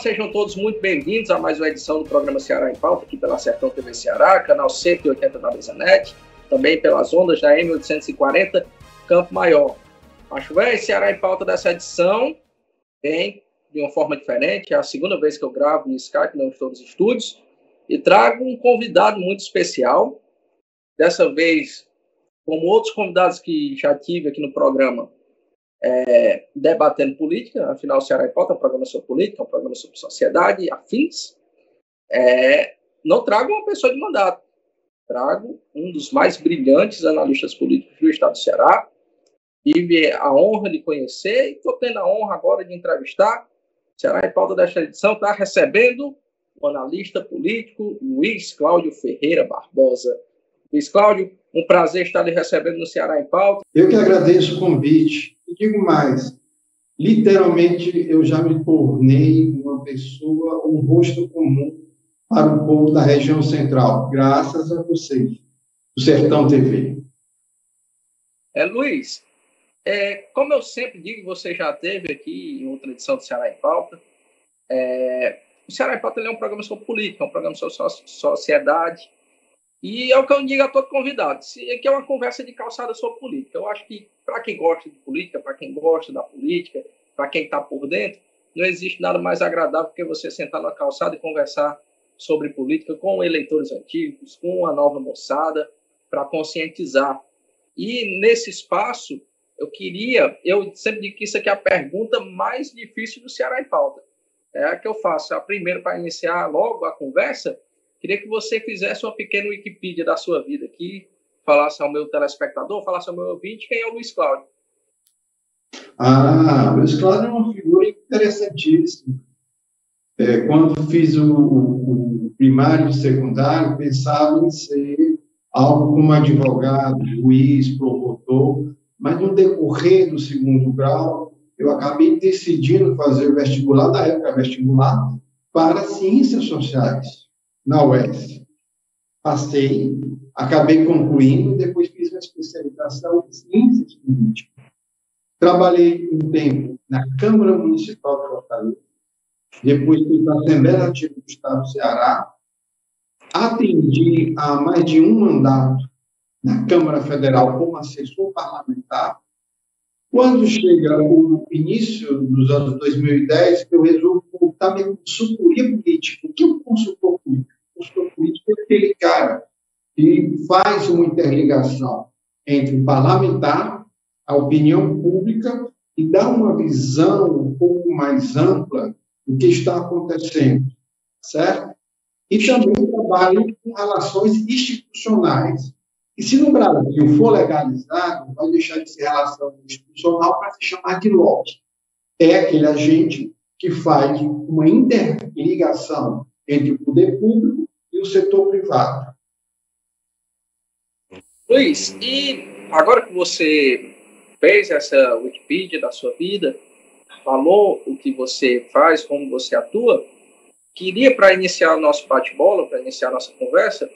sejam todos muito bem-vindos a mais uma edição do programa Ceará em Pauta, aqui pela Sertão TV Ceará, canal 180 da Brisanet, também pelas ondas da M840 Campo Maior. Macho velho, Ceará em Pauta dessa edição vem de uma forma diferente, é a segunda vez que eu gravo em Skype, não estou nos estúdios, e trago um convidado muito especial, dessa vez, como outros convidados que já tive aqui no programa, debatendo política, afinal o Ceará em Pauta é um programa sobre política, é um programa sobre sociedade, afins. Não trago uma pessoa de mandato, trago um dos mais brilhantes analistas políticos do estado do Ceará. Tive a honra de conhecer e estou tendo a honra agora de entrevistar. O Ceará em Pauta desta edição está recebendo o analista político Luiz Cláudio Ferreira Barbosa. Luiz Cláudio, um prazer estar lhe recebendo no Ceará em Pauta. Eu que agradeço o convite. E digo mais, literalmente eu já me tornei uma pessoa, um rosto comum para o povo da região central, graças a vocês, do Sertão TV. Luiz, como eu sempre digo, você já esteve aqui em outra edição do Ceará em Pauta. O Ceará em Pauta é um programa sobre política, é um programa sobre sociedade. E é o que eu digo a todo convidado. Aqui é uma conversa de calçada sobre política. Eu acho que para quem gosta de política, para quem gosta da política, para quem está por dentro, não existe nada mais agradável que você sentar na calçada e conversar sobre política com eleitores antigos, com a nova moçada, para conscientizar. E nesse espaço, eu sempre digo que isso aqui é a pergunta mais difícil do Ceará em Pauta. É a que eu faço. A primeira, para iniciar logo a conversa, queria que você fizesse uma pequena Wikipedia da sua vida aqui, falasse ao meu telespectador, falasse ao meu ouvinte quem é o Luiz Cláudio. O Luiz Cláudio é uma figura interessantíssima. Quando fiz o primário e o secundário, pensava em ser algo como advogado, juiz, promotor, mas no decorrer do segundo grau, eu acabei decidindo fazer o vestibular, da época vestibular, para ciências sociais, na UES. Passei, acabei concluindo e depois fiz uma especialização em ciências políticas. Trabalhei um tempo na Câmara Municipal de Fortaleza, depois fui para a Assembleia Legislativa do Estado do Ceará, atendi a mais de um mandato na Câmara Federal como assessor parlamentar. Quando chega o início dos anos 2010, eu resolvo voltar à minha consultoria política. O que é um consultor político? O consultor político é aquele cara que faz uma interligação entre o parlamentar, a opinião pública, e dá uma visão um pouco mais ampla do que está acontecendo, certo? E também trabalho com relações institucionais. E se no Brasil for legalizado, vai deixar de ser relação institucional para se chamar de lobby. É aquele agente que faz uma interligação entre o poder público e o setor privado. Luiz, e agora que você fez essa Wikipedia da sua vida, falou o que você faz, como você atua, queria, para iniciar o nosso bate-bola, para iniciar a nossa conversa,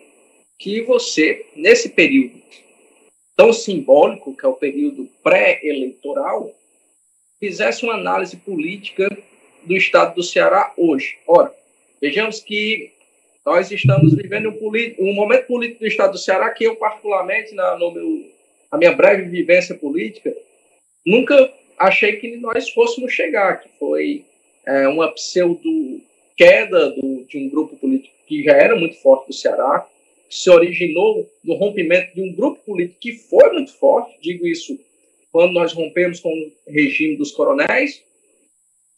que você, nesse período tão simbólico, que é o período pré-eleitoral, fizesse uma análise política do estado do Ceará hoje. Ora, vejamos que nós estamos vivendo um momento político do estado do Ceará que eu, particularmente, na minha breve vivência política, nunca achei que nós fôssemos chegar, que foi uma pseudo-queda de um grupo político que já era muito forte do Ceará, que se originou no rompimento de um grupo político que foi muito forte, digo isso quando nós rompemos com o regime dos coronéis,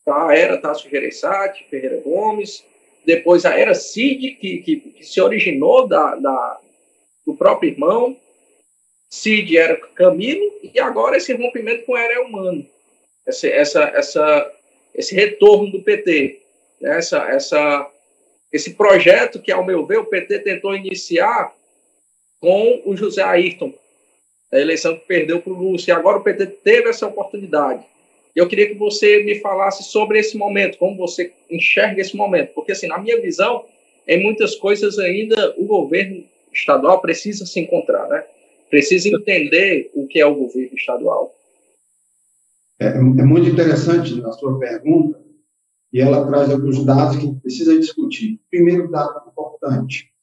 a era Tasso Gereissati, Ferreira Gomes, depois a era Cid, que se originou do próprio irmão, Cid era Camilo, e agora esse rompimento com a era Elmano, esse retorno do PT, né? Esse projeto que, ao meu ver, o PT tentou iniciar com o José Ayrton, a eleição que perdeu para o Lúcio, e agora o PT teve essa oportunidade. Eu queria que você me falasse sobre esse momento, como você enxerga esse momento, porque, assim, na minha visão, em muitas coisas ainda o governo estadual precisa se encontrar, né? Precisa entender o que é o governo estadual. É muito interessante a sua pergunta, e ela traz alguns dados que a gente precisa discutir. Primeiro dado importante.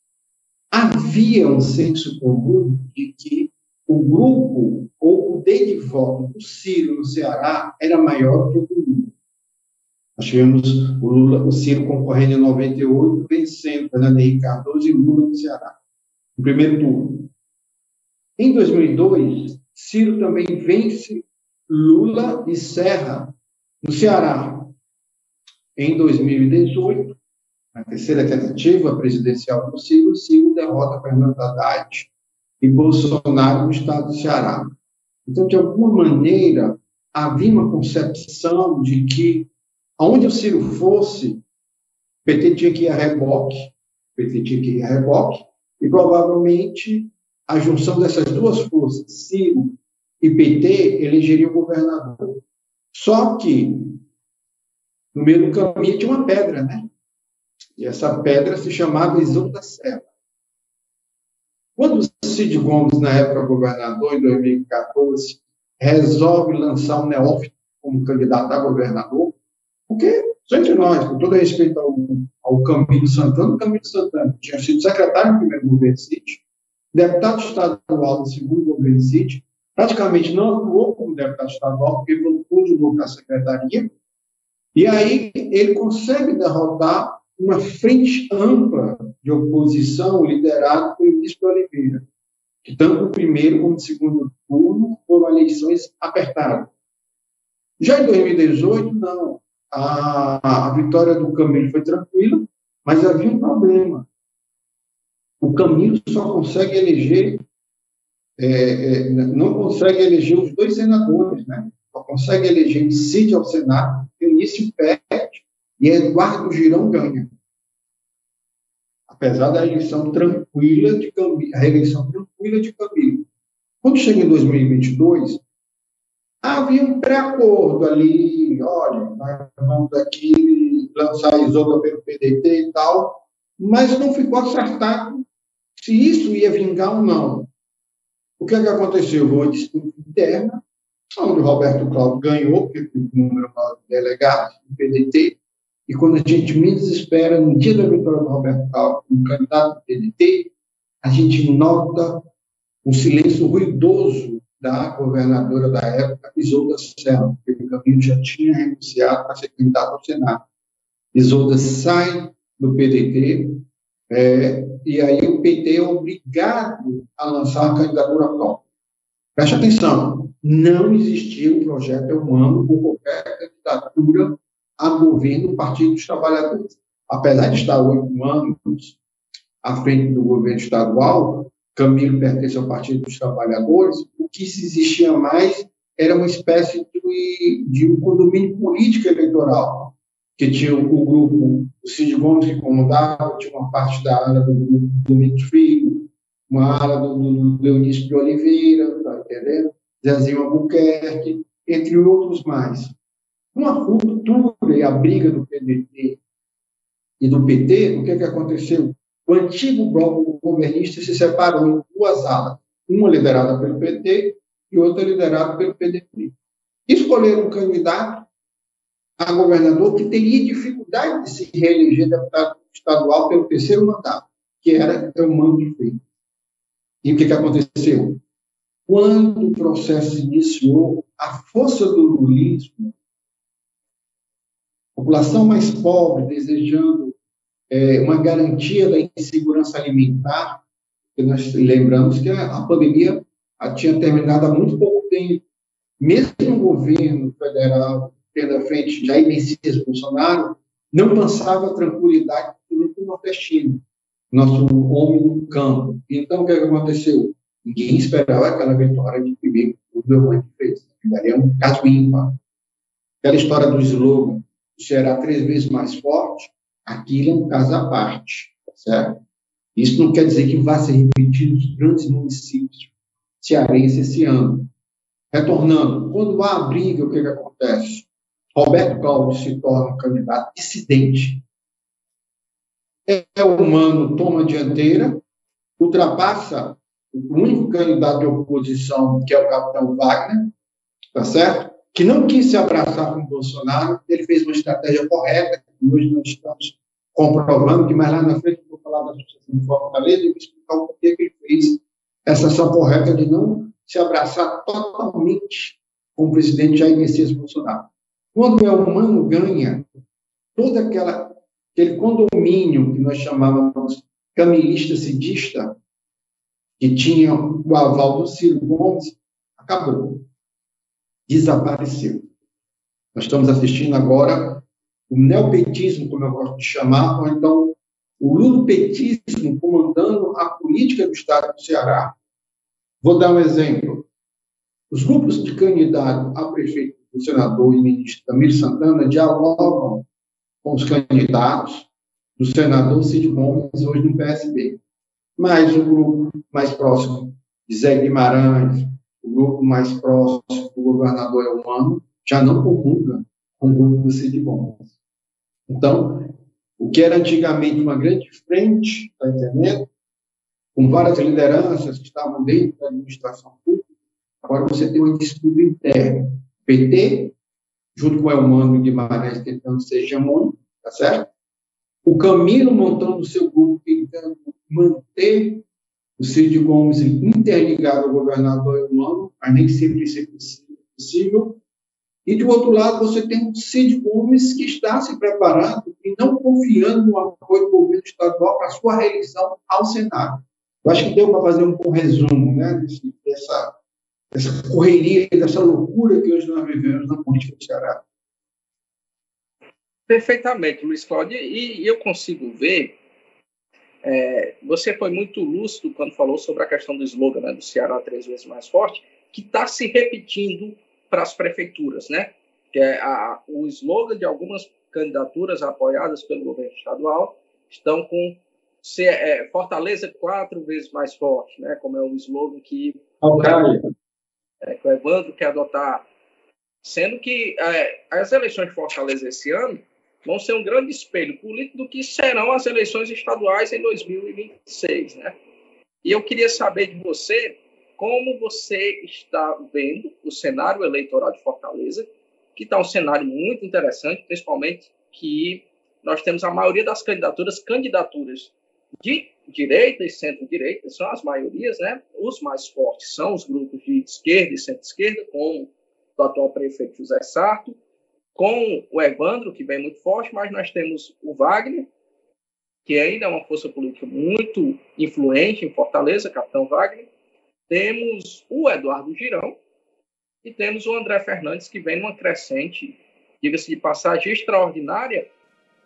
Havia um senso comum de que o grupo ou o poder de voto do Ciro no Ceará era maior que o do Lula. Nós tivemos o Ciro concorrendo em 98, vencendo Fernando Henrique Cardoso e Lula no Ceará, no primeiro turno. Em 2002, Ciro também vence Lula e Serra no Ceará. Em 2018, na terceira tentativa presidencial do Ciro, Ciro derrota Fernando Haddad e Bolsonaro no estado do Ceará. Então, de alguma maneira, havia uma concepção de que, aonde o Ciro fosse, o PT tinha que ir a reboque, e provavelmente a junção dessas duas forças, Ciro e PT, elegeria o governador. Só que, no meio do caminho, tinha uma pedra, né? E essa pedra se chamava Isolda Serra. Quando o Cid Gomes, na época governador, em 2014, resolve lançar um neófito como candidato a governador, porque, só entre nós, com todo respeito ao Camilo Santana, tinha sido secretário do primeiro governo Cid, deputado estadual do segundo governo Cid, praticamente não atuou como deputado estadual, porque não continuou com a secretaria, e aí ele consegue derrotar uma frente ampla de oposição liderada por Eunício Oliveira, que tanto no primeiro como no segundo turno foram eleições apertadas. Já em 2018, não. A vitória do Camilo foi tranquila, mas havia um problema. O Camilo só consegue eleger, não consegue eleger os dois senadores, né? Só consegue eleger Cid ao Senado, Eunício perde e Eduardo Girão ganha. Apesar da eleição tranquila de Camilo. Quando chega em 2022, havia um pré-acordo ali, olha, nós vamos aqui lançar a Isolda pelo PDT e tal, mas não ficou acertado se isso ia vingar ou não. O que aconteceu? Houve uma disputa interna, onde o Roberto Cláudio ganhou, porque teve um número maior de delegados do PDT, e quando a gente menos espera, no dia da vitória do Roberto Cláudio, como candidato do PDT, a gente nota um silêncio ruidoso da governadora da época, Isolda Serra, porque o Camilo já tinha renunciado para ser candidato ao Senado. Isolda sai do PDT, e aí o PT é obrigado a lançar a candidatura própria. Preste atenção, não existia um projeto humano por qualquer candidatura a governo do Partido dos Trabalhadores. Apesar de estar 8 anos à frente do governo estadual, Camilo pertence ao Partido dos Trabalhadores, o que se existia mais era uma espécie de um condomínio político eleitoral, que tinha o grupo, o Cid Gomes que comandava, tinha uma parte da ala do grupo do Domingos Filho, uma ala do Eunício de Oliveira, tá entendendo? Zezinho Albuquerque, entre outros mais. Uma ruptura e a briga do PDT e do PT, o que aconteceu? O antigo bloco governista se separou em duas alas, uma liderada pelo PT e outra liderada pelo PDT. Escolheram um candidato a governador que teria dificuldade de se reeleger deputado estadual pelo terceiro mandato, que era Eumano de Freitas. E o que aconteceu? Quando o processo iniciou, a força do lulismo, a população mais pobre desejando uma garantia da insegurança alimentar, porque nós lembramos que a pandemia tinha terminado há muito pouco tempo. Mesmo o governo federal, tendo à frente Jair Messias Bolsonaro, não passava tranquilidade para o nordestino, nosso homem do campo. Então, o que aconteceu? Ninguém esperava aquela vitória de primeiro que o Eumano fez. Daria um caso ímpar. Aquela história do slogan, será 3 vezes mais forte, aquilo é um caso à parte, certo? Isso não quer dizer que vá ser repetido nos grandes municípios cearenses esse ano. Retornando, quando há a briga, o que acontece? Roberto Cláudio se torna um candidato dissidente. Eumano toma a dianteira, ultrapassa o único candidato de oposição, que é o capitão Wagner, tá certo? Que não quis se abraçar com o Bolsonaro, ele fez uma estratégia correta, E hoje nós estamos comprovando que mais lá na frente eu vou falar da Associação de Fortaleza e vou explicar o porquê que ele fez essa ação correta de não se abraçar totalmente com o presidente Jair Messias Bolsonaro. Quando o Elmano ganha, todo aquele condomínio que nós chamávamos camilista cidista, que tinha o aval do Ciro Gomes, acabou, desapareceu. Nós estamos assistindo agora o neopetismo, como eu gosto de chamar, ou então o lulopetismo comandando a política do Estado do Ceará. Vou dar um exemplo. Os grupos de candidato a prefeito, o senador e ministro Camilo Santana dialogam com os candidatos do senador Cid Gomes, hoje no PSB. Mas o grupo mais próximo de Zé Guimarães, o grupo mais próximo do governador Elmano, já não comunga com o grupo do Cid Gomes. Então, o que era antigamente uma grande frente, está entendendo? Com várias lideranças que estavam dentro da administração pública, agora você tem uma disputa interna. PT, junto com o Elmano e Guimarães, tentando ser hegemônico, tá certo? O Camilo montando o seu grupo, tentando manter o Cid Gomes interligado ao governador Elmano, mas nem sempre isso é possível. E, do outro lado, você tem o Cid Gomes, que está se preparando e não confiando no apoio do governo estadual para a sua reeleição ao Senado. Eu acho que deu para fazer um bom resumo, né, dessa correria, dessa loucura que hoje nós vivemos na política do Ceará. Perfeitamente, Luiz Cláudio, e eu consigo ver, você foi muito lúcido quando falou sobre a questão do slogan, né, do Ceará 3 vezes mais forte, que está se repetindo para as prefeituras, né? Que é o slogan de algumas candidaturas apoiadas pelo governo estadual estão com Fortaleza 4 vezes mais forte, né? Como é o slogan que o Evandro quer adotar, sendo que as eleições de Fortaleza esse ano vão ser um grande espelho político do que serão as eleições estaduais em 2026, né? E eu queria saber de você como você está vendo o cenário eleitoral de Fortaleza, que está um cenário muito interessante, principalmente que nós temos a maioria das candidaturas de direita e centro-direita, são as maiorias, né? Os mais fortes são os grupos de esquerda e centro-esquerda, com o atual prefeito José Sarto, com o Evandro, que vem muito forte, mas nós temos o Wagner, que ainda é uma força política muito influente em Fortaleza, Capitão Wagner. Temos o Eduardo Girão e temos o André Fernandes, que vem numa crescente, diga-se de passagem, extraordinária,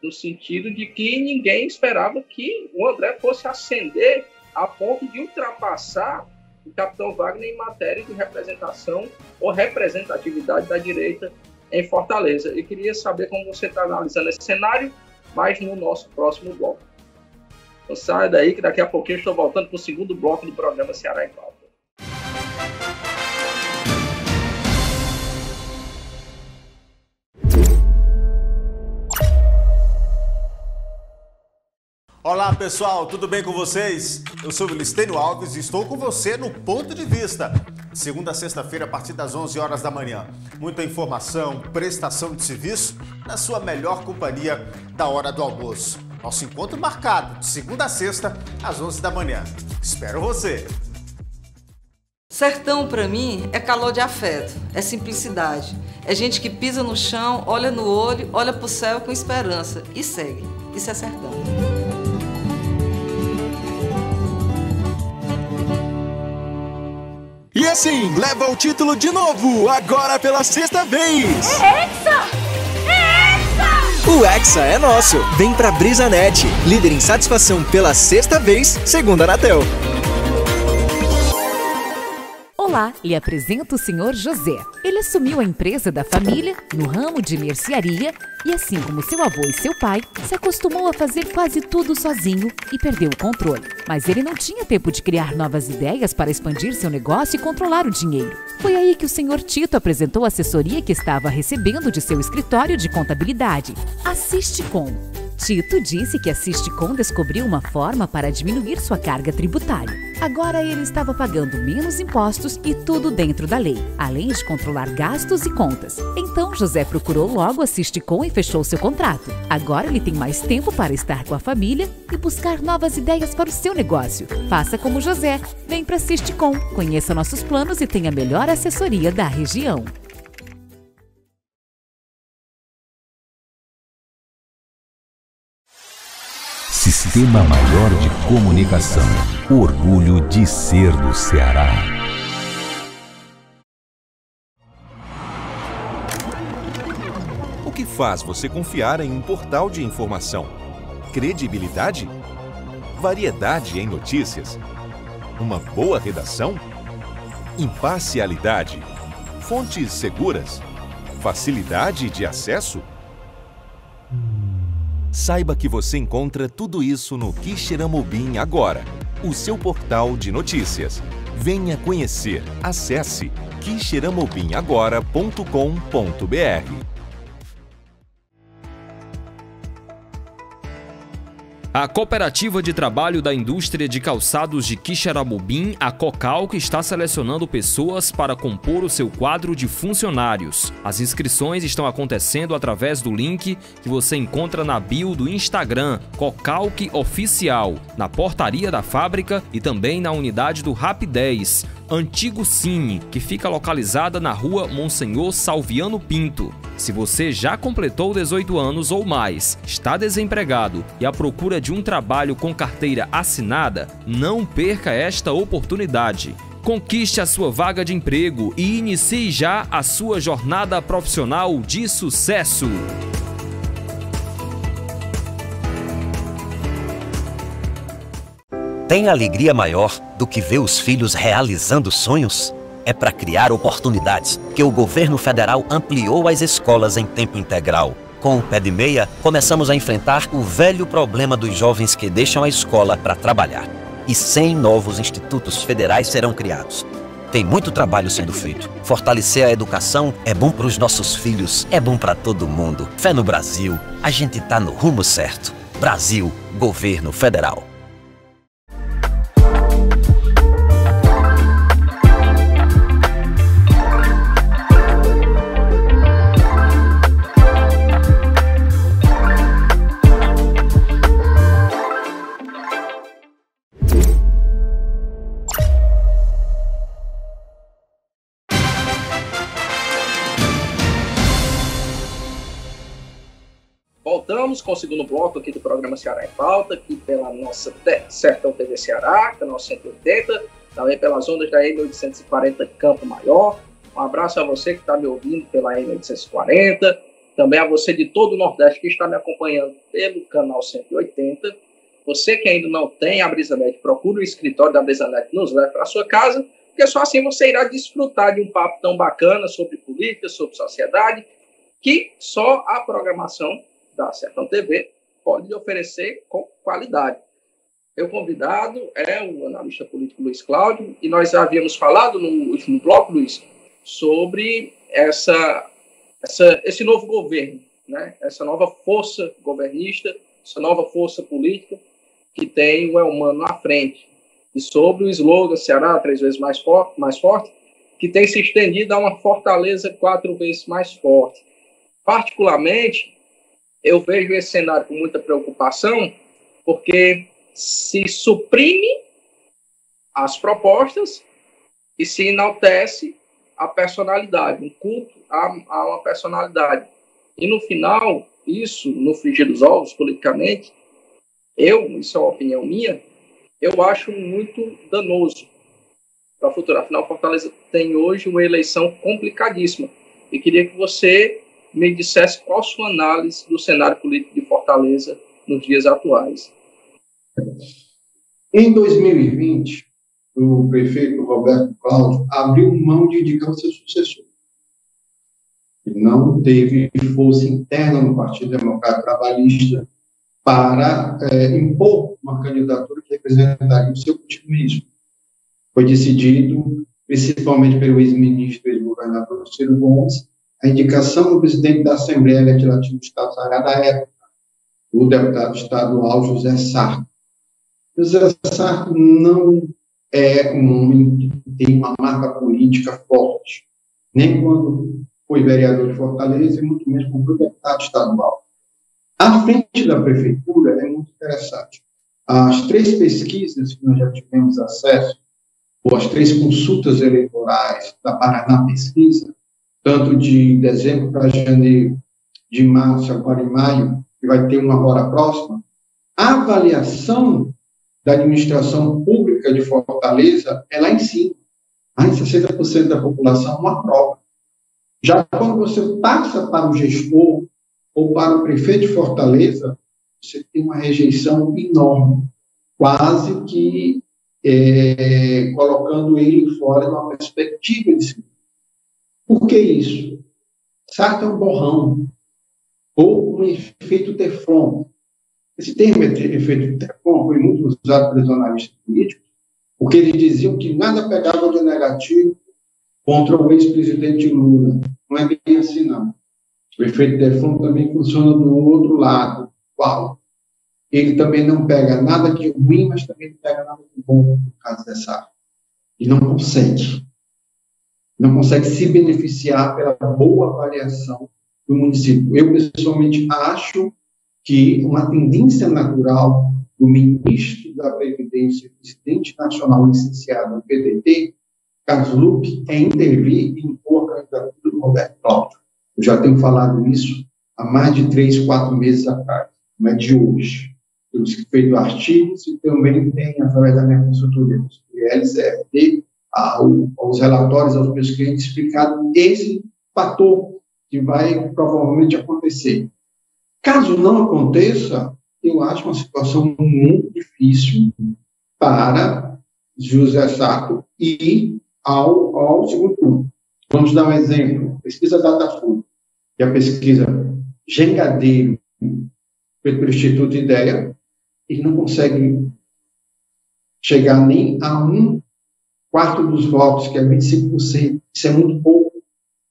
no sentido de que ninguém esperava que o André fosse ascender a ponto de ultrapassar o Capitão Wagner em matéria de representação ou representatividade da direita em Fortaleza. Eu queria saber como você está analisando esse cenário, mas no nosso próximo bloco. Então saia daí que daqui a pouquinho eu estou voltando para o segundo bloco do programa Ceará em Pauta. Olá pessoal, tudo bem com vocês? Eu sou o Vilistênio Alves e estou com você no Ponto de Vista. Segunda a sexta-feira, a partir das 11 horas da manhã. Muita informação, prestação de serviço, na sua melhor companhia da hora do almoço. Nosso encontro marcado de segunda a sexta, às 11 da manhã. Espero você! Sertão, pra mim, é calor de afeto, é simplicidade. É gente que pisa no chão, olha no olho, olha pro céu com esperança e segue. Isso é sertão. E assim, leva o título de novo, agora pela sexta vez. É Hexa! É Hexa! O Hexa é nosso. Vem pra BrisaNet, líder em satisfação pela sexta vez, segundo a Anatel. Olá, lhe apresento o Sr. José. Ele assumiu a empresa da família no ramo de mercearia e, assim como seu avô e seu pai, se acostumou a fazer quase tudo sozinho e perdeu o controle. Mas ele não tinha tempo de criar novas ideias para expandir seu negócio e controlar o dinheiro. Foi aí que o Sr. Tito apresentou a assessoria que estava recebendo de seu escritório de contabilidade, a Sisticom. Tito disse que a Sisticom descobriu uma forma para diminuir sua carga tributária. Agora ele estava pagando menos impostos e tudo dentro da lei, além de controlar gastos e contas. Então José procurou logo a Sisticom e fechou seu contrato. Agora ele tem mais tempo para estar com a família e buscar novas ideias para o seu negócio. Faça como José, vem para a Sisticom, conheça nossos planos e tenha a melhor assessoria da região. Sistema Maior de Comunicação. O orgulho de ser do Ceará. O que faz você confiar em um portal de informação? Credibilidade? Variedade em notícias? Uma boa redação? Imparcialidade? Fontes seguras? Facilidade de acesso? Saiba que você encontra tudo isso no Quixeramobim agora, o seu portal de notícias. Venha conhecer. Acesse quixeramobimagora.com.br. A Cooperativa de Trabalho da Indústria de Calçados de Quixeramobim, a COCALC, está selecionando pessoas para compor o seu quadro de funcionários. As inscrições estão acontecendo através do link que você encontra na bio do Instagram, COCALC Oficial, na portaria da fábrica e também na unidade do Rapidez, Antigo Cine, que fica localizada na rua Monsenhor Salviano Pinto. Se você já completou 18 anos ou mais, está desempregado e à procura de um trabalho com carteira assinada, não perca esta oportunidade. Conquiste a sua vaga de emprego e inicie já a sua jornada profissional de sucesso. Tem alegria maior do que ver os filhos realizando sonhos? É para criar oportunidades que o governo federal ampliou as escolas em tempo integral. Com o Pé de Meia, começamos a enfrentar o velho problema dos jovens que deixam a escola para trabalhar. E 100 novos institutos federais serão criados. Tem muito trabalho sendo feito. Fortalecer a educação é bom para os nossos filhos, é bom para todo mundo. Fé no Brasil, a gente tá no rumo certo. Brasil, Governo Federal. Voltamos com o segundo bloco aqui do programa Ceará em Pauta, aqui pela nossa Sertão TV Ceará, canal 180, também pelas ondas da M840 Campo Maior. Um abraço a você que está me ouvindo pela M840, também a você de todo o Nordeste que está me acompanhando pelo canal 180. Você que ainda não tem a BrisaNet, procure o escritório da BrisaNet, nos leve para a sua casa, porque só assim você irá desfrutar de um papo tão bacana sobre política, sobre sociedade, que só a programação da Sertão TV pode lhe oferecer com qualidade. Meu convidado é o analista político Luiz Cláudio, e nós já havíamos falado no último bloco, Luiz, sobre esse novo governo, né? Essa nova força governista, essa nova força política que tem o Elmano à frente. E sobre o slogan Ceará 3 vezes mais forte, que tem se estendido a uma Fortaleza 4 vezes mais forte. Particularmente, eu vejo esse cenário com muita preocupação, porque se suprime as propostas e se enaltece a personalidade, um culto a uma personalidade. E no final, isso, no frigir dos ovos, politicamente, isso é uma opinião minha, eu acho muito danoso para o futuro. Afinal, Fortaleza tem hoje uma eleição complicadíssima. E queria que você me dissesse qual a sua análise do cenário político de Fortaleza nos dias atuais. Em 2020, o prefeito Roberto Cláudio abriu mão de indicar o seu sucessor. Ele não teve força interna no Partido Democrata Trabalhista para impor uma candidatura que representaria o seu otimismo. Foi decidido, principalmente pelo ex-ministro e ex-governador Ciro Gomes, a indicação do presidente da Assembleia Legislativa do Estado do Ceará da época, o deputado estadual José Sarto. José Sarto não é um homem que tem uma marca política forte, nem quando foi vereador de Fortaleza, e muito menos como foi deputado estadual. À frente da prefeitura é muito interessante. As 3 pesquisas que nós já tivemos acesso, ou as 3 consultas eleitorais da Paraná Pesquisa, tanto de dezembro para janeiro, de março agora em maio, que vai ter uma agora próxima, a avaliação da administração pública de Fortaleza é lá em cima. Mais de 60% da população não aprova. Já quando você passa para o gestor ou para o prefeito de Fortaleza, você tem uma rejeição enorme, quase que colocando ele fora de uma perspectiva de si. Por que isso? Sarto é um borrão, ou um efeito Teflon. Esse termo, efeito Teflon, foi muito usado pelos analistas políticos, porque eles diziam que nada pegava de negativo contra o ex-presidente Lula. Não é bem assim, não. O efeito Teflon também funciona do outro lado. Qual? Ele também não pega nada de ruim, mas também não pega nada de bom, no caso dessa. E não consegue. Não consegue se beneficiar pela boa avaliação do município. Eu, pessoalmente, acho que uma tendência natural do ministro da Previdência, presidente nacional licenciado do PDT, Carlos Lupe, é intervir e impor a candidatura do Roberto Cláudio. Eu já tenho falado isso há mais de 3, 4 meses atrás, não é de hoje. Eu feito artigos e também tem, através da minha consultoria, LCFD, aos relatórios aos meus clientes, explicado esse fator que vai provavelmente acontecer. Caso não aconteça, eu acho uma situação muito difícil para José Sarto ir ao segundo turno. Vamos dar um exemplo. Pesquisa Datafolha, que é a pesquisa Gengadeiro, feita pelo Instituto Ideia, ele não consegue chegar nem a 1/4 dos votos, que é 25%. Isso é muito pouco.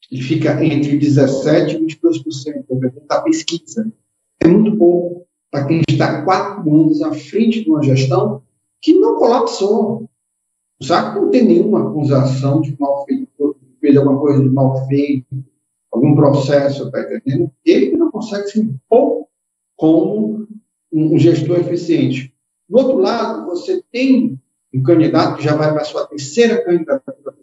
Ele fica entre 17% e 22%, da pesquisa. É muito pouco para quem está 4 anos à frente de uma gestão que não colapsou. O Sarto não tem nenhuma acusação de mal feito, fez alguma coisa de mal feito, algum processo, está entendendo? Ele não consegue se impor como um gestor eficiente. Do outro lado, você tem um candidato que já vai para a sua 3ª candidatura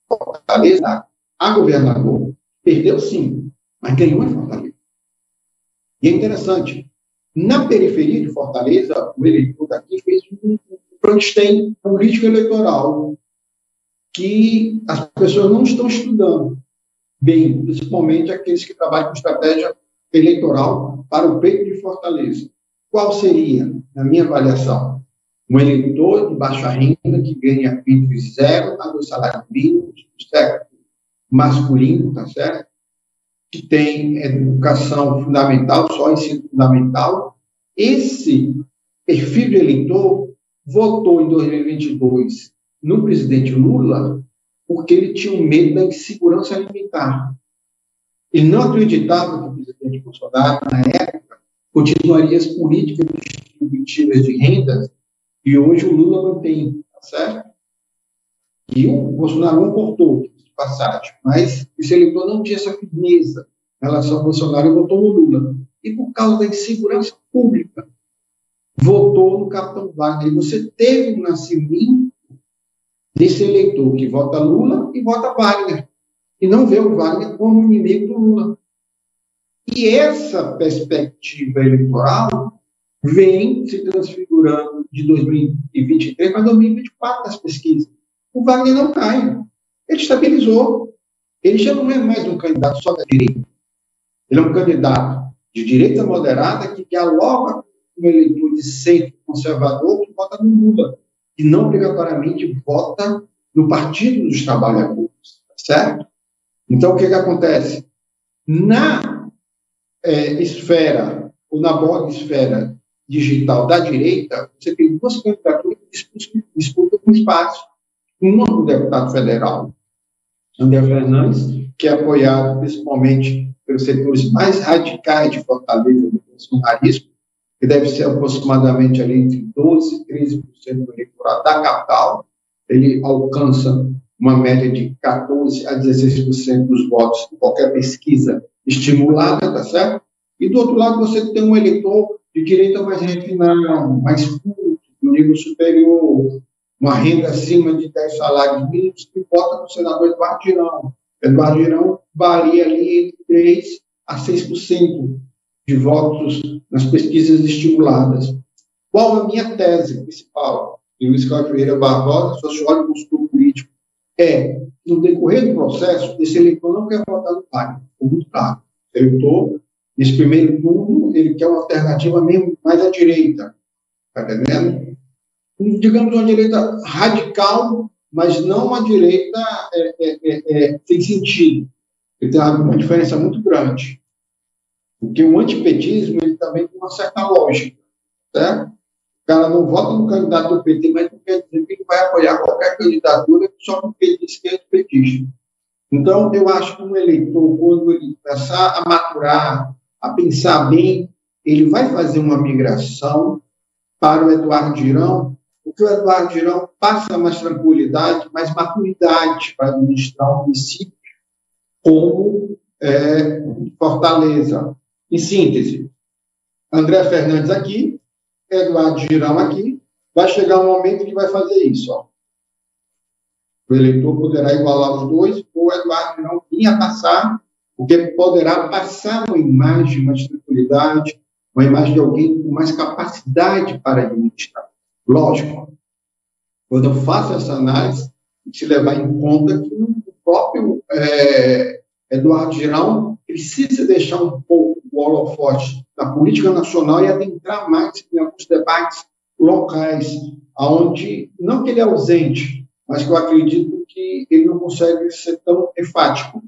Fortaleza, a governador, perdeu sim, mas ganhou em Fortaleza. E é interessante, na periferia de Fortaleza, o eleitor daqui fez um Frankenstein político eleitoral que as pessoas não estão estudando bem, principalmente aqueles que trabalham com estratégia eleitoral para o peito de Fortaleza. Qual seria, na minha avaliação, um eleitor de baixa renda que ganha entre 0 a 2 salários mínimos, certo? Masculino, tá certo? Que tem educação fundamental, só ensino fundamental. Esse perfil de eleitor votou em 2022 no presidente Lula porque ele tinha um medo da insegurança alimentar. Ele não acreditava que o presidente Bolsonaro, na época, continuaria as políticas distributivas de rendas que hoje o Lula mantém, tá certo? E o Bolsonaro não cortou, de passagem, mas esse eleitor não tinha essa firmeza em relação ao Bolsonaro e votou no Lula. E por causa da insegurança pública, votou no capitão Wagner. E você teve um nascimento desse eleitor que vota Lula e vota Wagner, e não vê o Wagner como inimigo do Lula. E essa perspectiva eleitoral vem se transfigurando de 2023 para 2024 nas pesquisas. O Wagner não cai. Ele estabilizou. Ele já não é mais um candidato só da direita. Ele é um candidato de direita moderada que dialoga com um eleitor de centro conservador que vota no Lula e não obrigatoriamente vota no Partido dos Trabalhadores. Certo? Então, o que acontece? Na esfera, ou na esfera digital da direita, você tem 2 candidaturas que disputam com espaço. Uma do deputado federal, André Fernandes, que é apoiado principalmente pelos setores mais radicais de Fortaleza do bolsonarismo, que deve ser aproximadamente ali entre 12% e 13% do eleitorado da capital. Ele alcança uma média de 14% a 16% dos votos em qualquer pesquisa estimulada, tá certo? E do outro lado você tem um eleitor de direita mais refinado, mais culto, no nível superior, uma renda acima de 10 salários mínimos, que vota no senador Eduardo Girão. Eduardo Girão varia ali entre 3% a 6% de votos nas pesquisas estimuladas. Qual a minha tese principal? E Luiz Cláudio Vieira Barbosa, sociólogo e consultor político, no decorrer do processo, esse eleitor não quer votar no Wagner, ficou muito claro. O eleitor, nesse primeiro turno, ele quer uma alternativa mesmo mais à direita, está entendendo? Digamos uma direita radical, mas não uma direita sem sentido. Ele tem uma diferença muito grande. Porque o antipetismo, ele também tem uma certa lógica, certo? O cara não vota no candidato do PT, mas não quer dizer que ele vai apoiar qualquer candidatura só porque ele diz que é petista. Então, eu acho que um eleitor, quando ele começar a maturar, a pensar bem, ele vai fazer uma migração para o Eduardo Girão, porque o Eduardo Girão passa mais tranquilidade, mais maturidade para administrar um município como Fortaleza. Em síntese, André Fernandes aqui, Eduardo Girão aqui, vai chegar um momento que vai fazer isso. Ó. O eleitor poderá igualar os dois, ou o Eduardo Girão vinha passar, porque poderá passar uma imagem, mais tranquilidade, uma imagem de alguém com mais capacidade para administrar. Lógico, quando eu faço essa análise, tem que se levar em conta que o próprio Eduardo Girão precisa deixar um pouco o holofote na política nacional e adentrar mais em alguns debates locais, onde, não que ele é ausente, mas que eu acredito que ele não consegue ser tão enfático.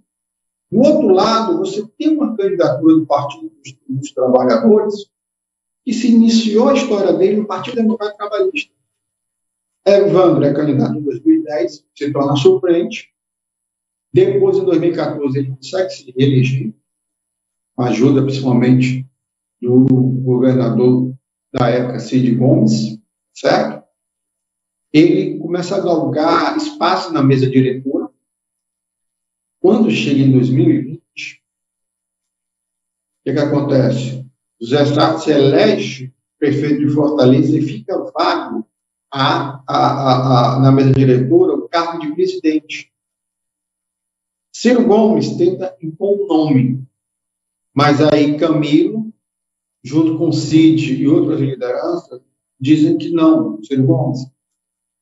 Do outro lado, você tem uma candidatura do Partido dos Trabalhadores que se iniciou a história dele no Partido Democrático Trabalhista. Evandro é candidato em 2010, se torna suplente. Depois, em 2014, ele consegue se reeleger, com a ajuda, principalmente, do governador da época, Cid Gomes, certo? Ele começa a galgar espaço na mesa diretora. Quando chega em 2020, o que acontece? José Sarto se elege prefeito de Fortaleza e fica vago na mesa diretora o cargo de presidente. Ciro Gomes tenta impor um nome, mas aí Camilo, junto com Cid e outras lideranças, dizem que não, Ciro Gomes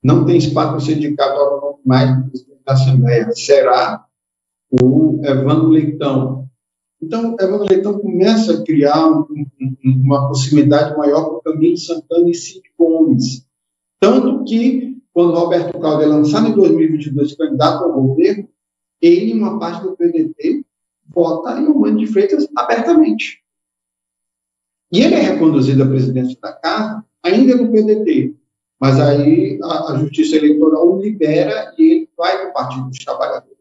não tem espaço para ser indicado mais do presidente da Assembleia, será o Evandro Leitão. Então, Evandro Leitão começa a criar uma proximidade maior com o Camilo Santana e Cid Gomes. Tanto que, quando Roberto Cláudio é lançado em 2022 candidato ao governo, ele e uma parte do PDT vota em Eumano de Freitas abertamente. E ele é reconduzido à presidência da Casa, ainda no PDT, mas aí a Justiça Eleitoral o libera e ele vai para o Partido dos Trabalhadores.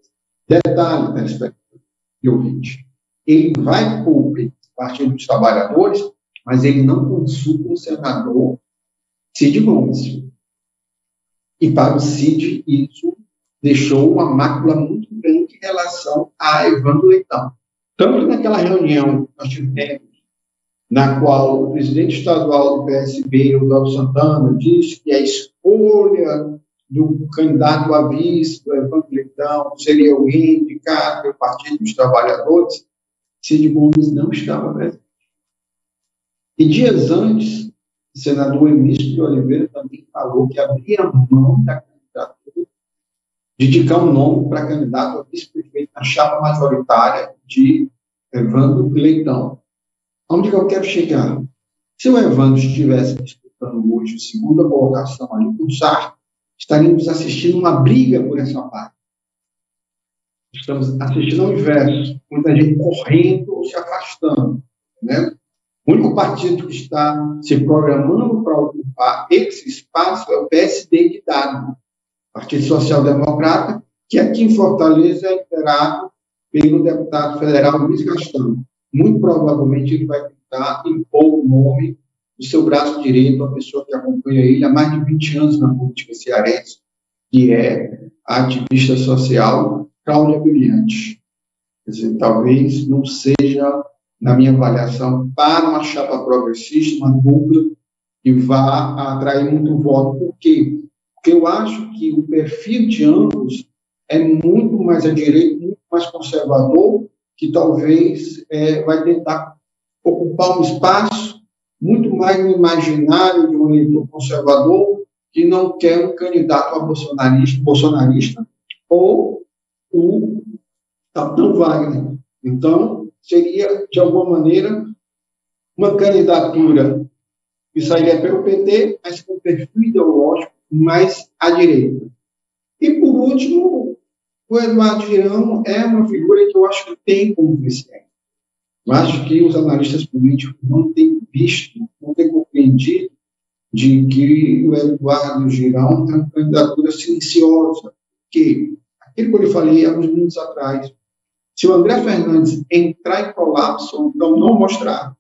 Detalhe, telespectador e ouvinte, ele vai para o Partido dos Trabalhadores, mas ele não consulta o senador Cid Gomes. E para o Cid, isso deixou uma mácula muito grande em relação a Evandro Leitão. Tanto naquela reunião que nós tivemos, na qual o presidente estadual do PSB, o Dalton Santana, disse que a escolha do candidato a vice, do Evandro Leitão, seria o indicado pelo Partido dos Trabalhadores, Cid Gomes não estava presente. E dias antes, o senador Emílio de Oliveira também falou que abria mão da candidatura de indicar um nome para candidato a vice-prefeito na chapa majoritária de Evandro Leitão. Onde que eu quero chegar? Se o Evandro estivesse disputando hoje a segunda colocação ali com o Sarto, estaríamos assistindo uma briga por essa parte. Estamos assistindo ao inverso, muita gente correndo ou se afastando, né? O único partido que está se programando para ocupar esse espaço é o PSD de Dado, Partido Social Democrata, que aqui em Fortaleza é liderado pelo deputado federal Luiz Gastão. Muito provavelmente ele vai tentar impor o nome do seu braço direito, a pessoa que acompanha ele há mais de 20 anos na política cearense, que é a ativista social Cláudia Brilhante. Quer dizer, talvez não seja, na minha avaliação, para uma chapa progressista, uma dupla que vá atrair muito voto. Por quê? Porque eu acho que o perfil de ambos é muito mais à direita, muito mais conservador, que talvez vai tentar ocupar um espaço muito mais no imaginário de um eleitor conservador que não quer um candidato a bolsonarista ou o Capitão Wagner. Então, seria, de alguma maneira, uma candidatura que sairia pelo PT, mas com perfil ideológico mais à direita. E, por último, o Eduardo Girão é uma figura que eu acho que tem como crescer. Eu acho que os analistas políticos não têm visto, não têm compreendido de que o Eduardo Girão é uma candidatura silenciosa, que, aquilo que eu lhe falei há uns minutos atrás, se o André Fernandes entrar em colapso, então não mostrar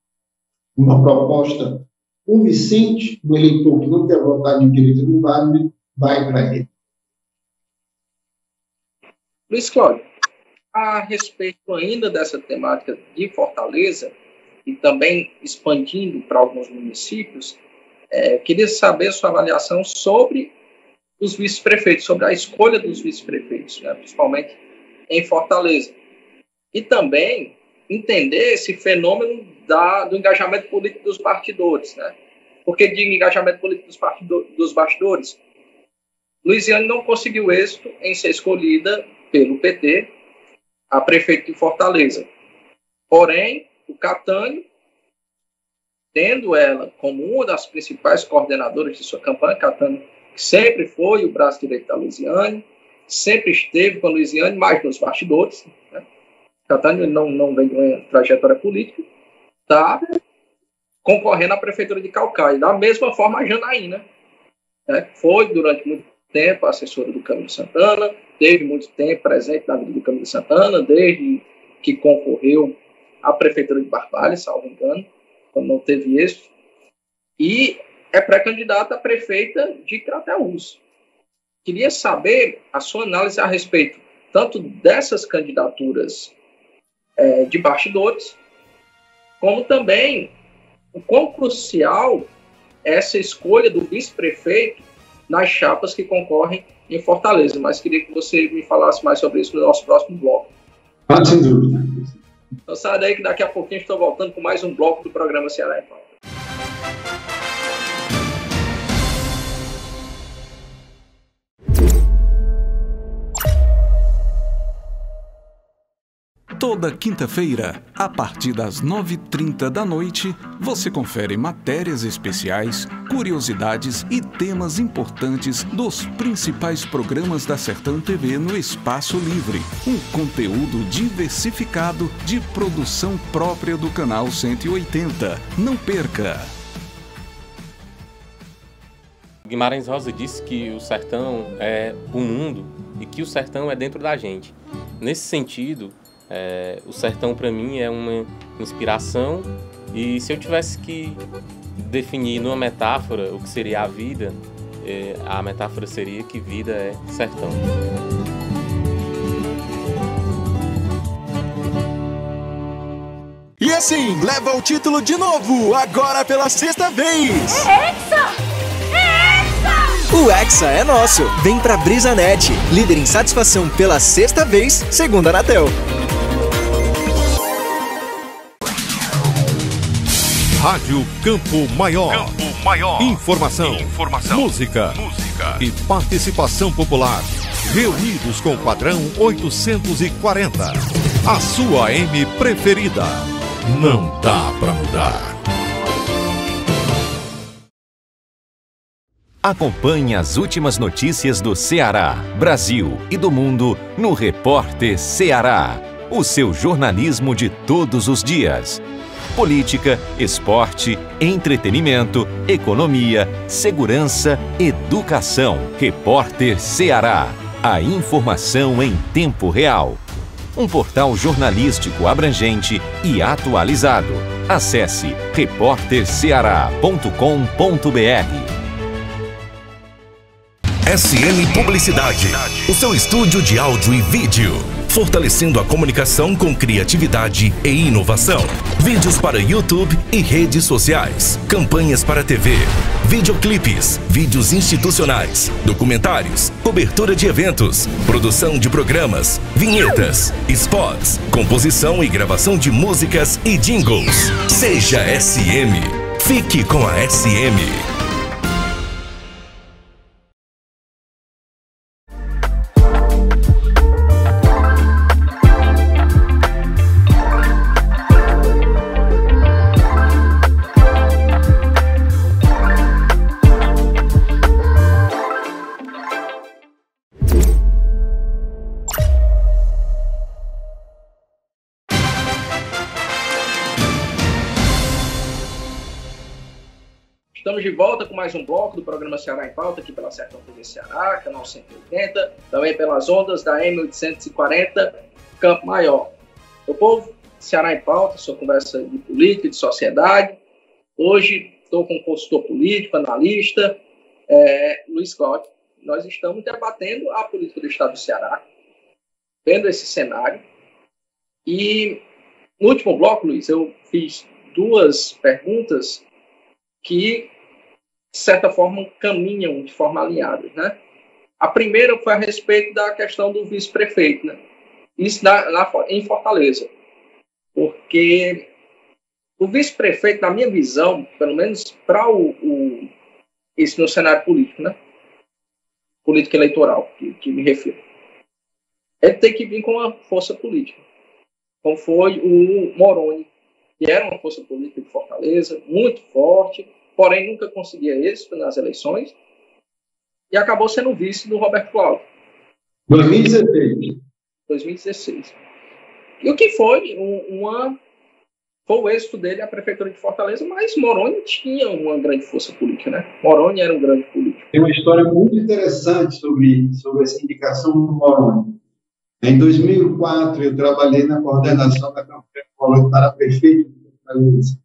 uma proposta convincente do eleitor que não quer votar de direita no Wagner, vai para ele. Luiz Cláudio, a respeito ainda dessa temática de Fortaleza, e também expandindo para alguns municípios, queria saber a sua avaliação sobre os vice-prefeitos, sobre a escolha dos vice-prefeitos, né, principalmente em Fortaleza. E também entender esse fenômeno do engajamento político dos bastidores. Né? Por que digo engajamento político dos bastidores? Luiziane não conseguiu êxito em ser escolhida pelo PT a prefeito de Fortaleza. Porém, o Catânio, tendo ela como uma das principais coordenadoras de sua campanha, Catânio, que sempre foi o braço direito da Luiziane, sempre esteve com a Luiziane, mais nos bastidores, né? Catânio não vem de uma trajetória política, está concorrendo à prefeitura de Caucaia. Da mesma forma, a Janaína, né? Foi durante muito tempo assessora do Camilo Santana, teve muito tempo presente na vida do Camilo Santana, desde que concorreu à prefeitura de Barbalha, salvo engano, quando não teve êxito, e é pré-candidata a prefeita de Crateús. Queria saber a sua análise a respeito tanto dessas candidaturas de bastidores, como também o quão crucial é essa escolha do vice-prefeito nas chapas que concorrem em Fortaleza. Mas queria que você me falasse mais sobre isso no nosso próximo bloco. Sem dúvida. Então sai daí que daqui a pouquinho estou voltando com mais um bloco do programa Ceará em Pauta. Toda quinta-feira, a partir das 9h30 da noite, você confere matérias especiais, curiosidades e temas importantes dos principais programas da Sertão TV no Espaço Livre. Um conteúdo diversificado de produção própria do Canal 180. Não perca! Guimarães Rosa disse que o sertão é o mundo e que o sertão é dentro da gente. Nesse sentido, o sertão para mim é uma inspiração, e se eu tivesse que definir numa metáfora o que seria a vida, a metáfora seria que vida é sertão. E assim, leva o título de novo, agora pela sexta vez! É Hexa! O Hexa é nosso! Vem pra BrisaNet, líder em satisfação pela sexta vez, segundo a Anatel. Rádio Campo Maior. Informação. Música. E participação popular. Reunidos com o padrão 840. A sua AM preferida. Não dá pra mudar. Acompanhe as últimas notícias do Ceará, Brasil e do mundo no Repórter Ceará. O seu jornalismo de todos os dias. Política, esporte, entretenimento, economia, segurança, educação. Repórter Ceará. A informação em tempo real. um portal jornalístico abrangente e atualizado. Acesse repórterceará.com.br. SM Publicidade, o seu estúdio de áudio e vídeo, fortalecendo a comunicação com criatividade e inovação. Vídeos para YouTube e redes sociais, campanhas para TV, videoclipes, vídeos institucionais, documentários, cobertura de eventos, produção de programas, vinhetas, spots, composição e gravação de músicas e jingles. Seja SM. Fique com a SM. Estamos de volta com mais um bloco do programa Ceará em Pauta, aqui pela Sertão TV Ceará, canal 180, também pelas ondas da M840, Campo Maior. Meu povo, Ceará em Pauta, sua conversa de política, de sociedade. Hoje estou com um consultor político, analista, Luiz Cláudio. Nós estamos debatendo a política do Estado do Ceará, vendo esse cenário. E no último bloco, Luiz, eu fiz duas perguntas que, de certa forma, caminham de forma alinhada, né? A primeira foi a respeito da questão do vice-prefeito, né? Isso em Fortaleza. Porque o vice-prefeito, na minha visão, pelo menos para esse no cenário político, né? Política eleitoral, que me refiro, ele tem que vir com uma força política, como foi o Moroni, que era uma força política de Fortaleza, muito forte, porém nunca conseguia êxito nas eleições, e acabou sendo vice do Roberto Cláudio. 2016. E o que foi foi o êxito dele, a prefeitura de Fortaleza, mas Moroni tinha uma grande força política, né? Moroni era um grande político. Tem uma história muito interessante sobre essa indicação do Moroni. Em 2004, eu trabalhei na coordenação da campanha para prefeito de Fortaleza,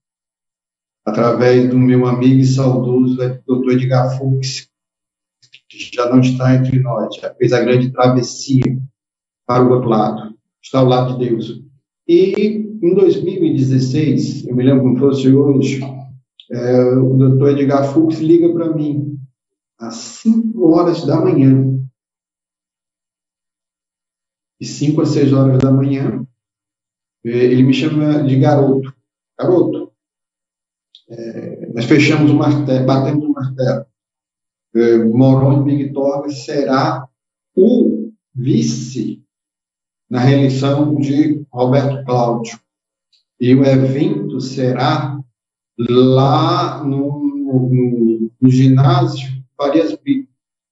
através do meu amigo e saudoso Dr. Edgar Fux, que já não está entre nós, já fez a grande travessia para o outro lado, está ao lado de Deus. E em 2016, eu me lembro como fosse hoje, o Dr. Edgar Fux liga para mim às 5 horas da manhã. De 5 a 6 horas da manhã, ele me chama de garoto. Garoto, nós fechamos o martelo, batemos o martelo. Moroni Bigtorga será o vice na reeleição de Roberto Cláudio. E o evento será lá no ginásio Farias Brito,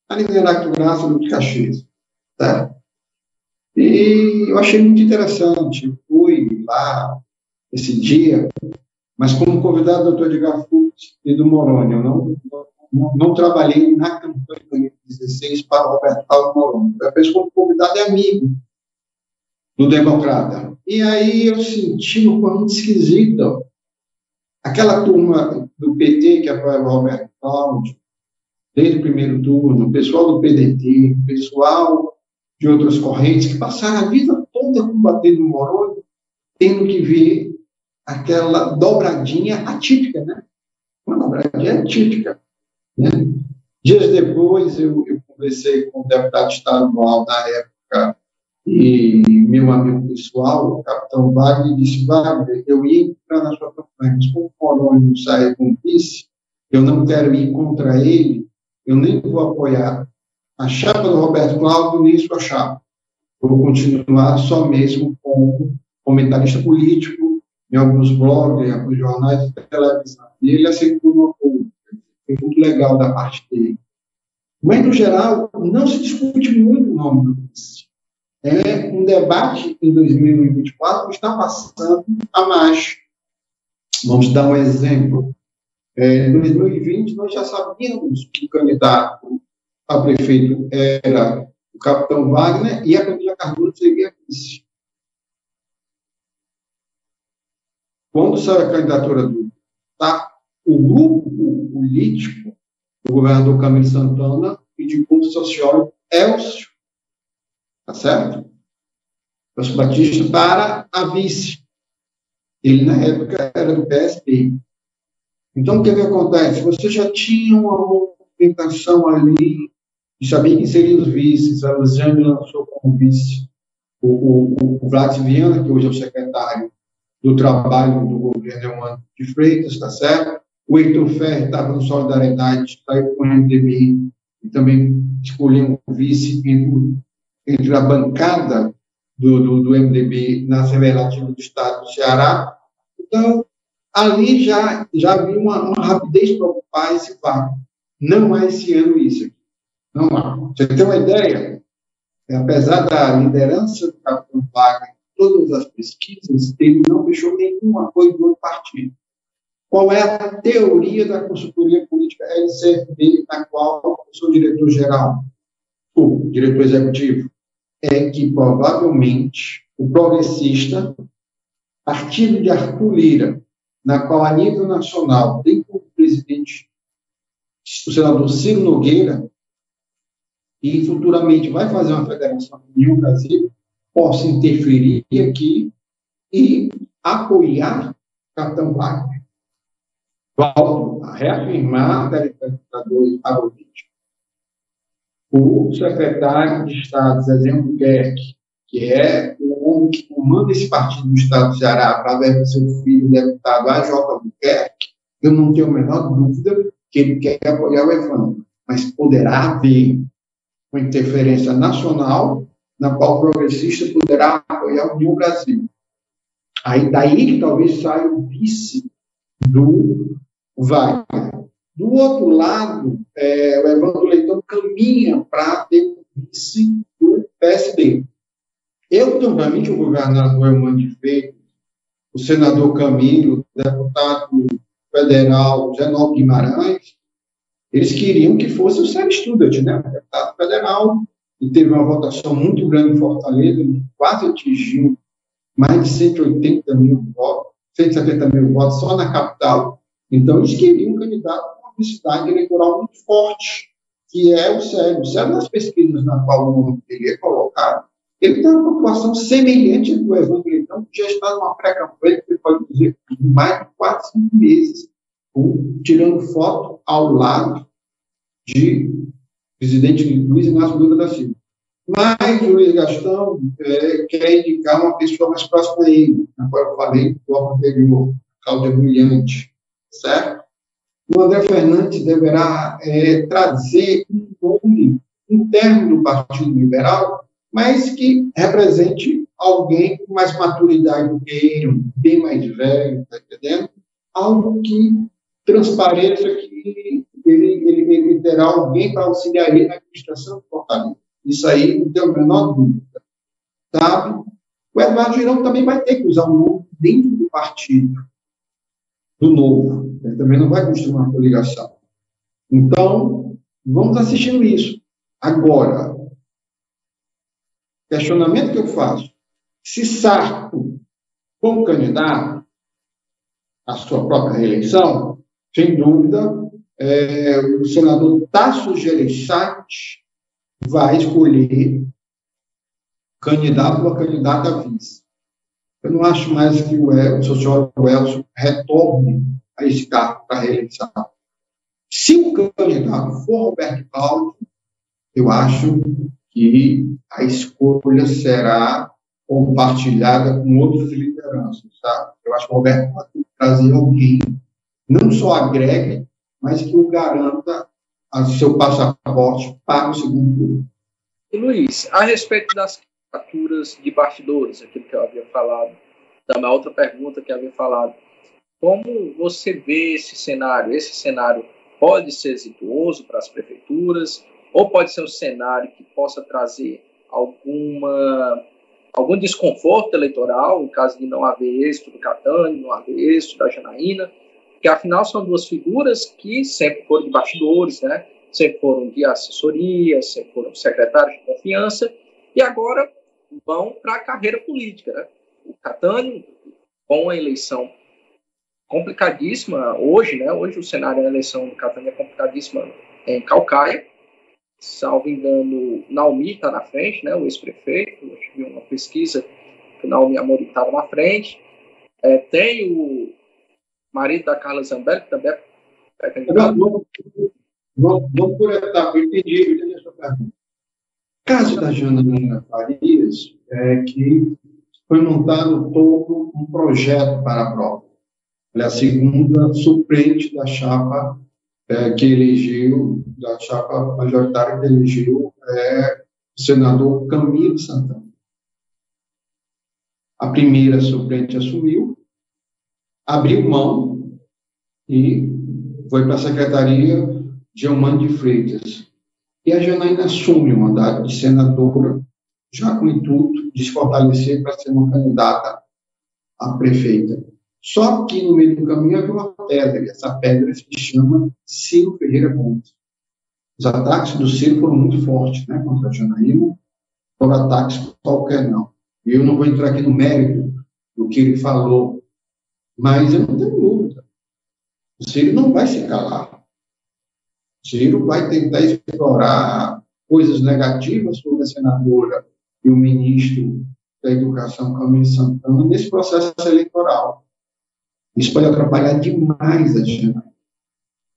ali no Heráclito Graça do Caxias. Tá? E eu achei muito interessante. Eu fui lá esse dia, mas como convidado do Dr. Edgar Fux e do Moroni. Eu não trabalhei na campanha de 2016 para o Roberto Cláudio Moroni. Eu apenas como convidado e amigo do Democrata. E aí eu senti uma coisa muito esquisita. Aquela turma do PT que apoia o Roberto Cláudio, desde o primeiro turno, o pessoal do PDT, o pessoal de outras correntes, que passaram a vida toda combatendo o Moroni, tendo que ver aquela dobradinha atípica, né? Uma dobradinha atípica, né? Dias depois, eu conversei com o deputado estadual da época e meu amigo pessoal, o capitão Wagner, e disse: Wagner, eu ia entrar na sua campanha, mas como o Moroni não sai com vice, eu não quero ir contra ele, eu nem vou apoiar a chapa do Roberto Cláudio, nem sua chapa. Vou continuar só mesmo como comentarista político em alguns blogs, em alguns jornais de televisão. E ele aceitou uma coisa, foi muito legal da parte dele. Mas, no geral, não se discute muito o nome do vice. É um debate em 2024 que está passando a marcha. Vamos dar um exemplo. Em 2020, nós já sabíamos que o candidato a prefeito era o capitão Wagner e a Camila Cardoso seria vice. quando saiu a candidatura do o grupo político do governador Camilo Santana indicou o sociólogo Elcio, tá certo? Elcio Batista para a vice. Ele, na época, era do PSB. Então, o que acontece? Você já tinha uma movimentação ali de saber quem seriam os vices. A Luciane lançou como vice o Vlad Viana, que hoje é o secretário do Trabalho do governo Eumano de Freitas, está certo? O Heitor Ferrer estava no Solidariedade, saiu com o MDB e também escolheu um vice entre a bancada do MDB na Assembleia Legislativa do Estado do Ceará. Então, ali já havia uma rapidez para ocupar esse vácuo. Não há esse ano isso aqui. Não há. Você tem uma ideia? Apesar da liderança do Capitão Wagner em todas as pesquisas, ele não fechou nenhum apoio do outro partido. Qual é a teoria da consultoria política LCFB, na qual eu sou diretor-geral, ou diretor executivo? É que, provavelmente, o progressista, partido de Arthur Lira, na qual, a nível nacional, tem como presidente o senador Ciro Nogueira, e futuramente vai fazer uma federação no Brasil, possa interferir aqui e apoiar o Capitão Wagner. Volto a reafirmar a telespectadores para o vídeo. O secretário de Estado, Zezé Albuquerque, que é o homem que comanda esse partido do Estado do Ceará, através do seu filho, o deputado AJ Albuquerque, eu não tenho a menor dúvida que ele quer apoiar o Evandro, mas poderá haver uma interferência nacional, na qual o progressista poderá apoiar o União Brasil. Aí, daí que talvez saia o vice do Wagner. Do outro lado, o Evandro Leitão caminha para ter o vice do PSD. Eu, também, o governador Eumano de Freitas, o senador Camilo, o deputado federal Zenaldo Guimarães, eles queriam que fosse o Sérgio Studart, né, o deputado federal, e teve uma votação muito grande em Fortaleza, quase atingiu mais de 180 mil votos, 170 mil votos só na capital. Então, eles queriam um candidato com uma publicidade eleitoral muito forte, que é o Sérgio. O Sérgio, nas pesquisas na qual o nome dele é colocado, ele tem uma pontuação semelhante ao do Evandro Leitão, que já está numa pré-campanha, que você pode dizer, de mais de 4, 5 meses, tirando foto ao lado de presidente Luiz Inácio Lula da Silva. Mas o Luiz Gastão quer indicar uma pessoa mais próxima a ele, na qual eu falei no bloco anterior, Cláudia Brilhante, certo? O André Fernandes deverá trazer um nome interno do Partido Liberal, mas que represente alguém com mais maturidade do que ele, bem mais velho, está entendendo? Algo que transpareça que ele terá alguém para auxiliar ele na administração de Fortaleza. Isso aí não tem a menor dúvida. Sabe? O Eduardo Girão também vai ter que usar um nome dentro do partido, do Novo. Ele também não vai construir uma coligação. Então, vamos assistindo isso. Agora, o questionamento que eu faço, se Sarto for candidato à sua própria reeleição, sem dúvida, o senador Tasso Gereissati vai escolher candidato ou candidata a vice. Eu não acho mais que o sociólogo Elcio retorne a esse cargo para a reeleição. Se o candidato for Roberto Cláudio, eu acho que a escolha será compartilhada com outras lideranças. Tá? Eu acho que o Roberto vai ter que trazer alguém, não só agregue, mas que o garanta a seu passaporte para o segundo turno. E, Luiz, a respeito das candidaturas de bastidores, aquilo que eu havia falado, da minha outra pergunta que eu havia falado, como você vê esse cenário? Esse cenário pode ser exitoso para as prefeituras, ou pode ser um cenário que possa trazer algum desconforto eleitoral, em caso de não haver êxito do Catani, não haver êxito da Janaína, que afinal são duas figuras que sempre foram de bastidores, né? Sempre foram de assessoria, sempre foram secretários de confiança, e agora vão para a carreira política. Né? O Catani, com a eleição complicadíssima hoje, né? Hoje o cenário da eleição de Catanha é complicadíssima em Caucaia. Salvo engano, Naumi está na frente, né? O ex-prefeito. Eu tive uma pesquisa que o Naumi Amorim estava na frente. Tem o marido da Carla Zambelli, que também é candidato. Vamos por etapa, eu entendi a sua pergunta. O caso da Janaína Farias é que foi montado todo um projeto para a prova. Ela é a segunda suplente da chapa que elegeu, da chapa majoritária que elegeu o senador Camilo Santana. A primeira suplente assumiu, abriu mão e foi para a secretaria de Eumano de Freitas. E a Janaína assume o mandato de senadora, já com o intuito de se fortalecer para ser uma candidata a prefeita. Só que no meio do caminho havia uma pedra, e essa pedra se chama Ciro Ferreira Gomes. Os ataques do Ciro foram muito fortes, né, contra a Janaína, foram ataques qualquer não. E eu não vou entrar aqui no mérito do que ele falou, mas eu não tenho dúvida. O Ciro não vai se calar. O Ciro vai tentar explorar coisas negativas sobre a senadora e o ministro da Educação, Camilo Santana, nesse processo eleitoral. Isso pode atrapalhar demais a Janaína.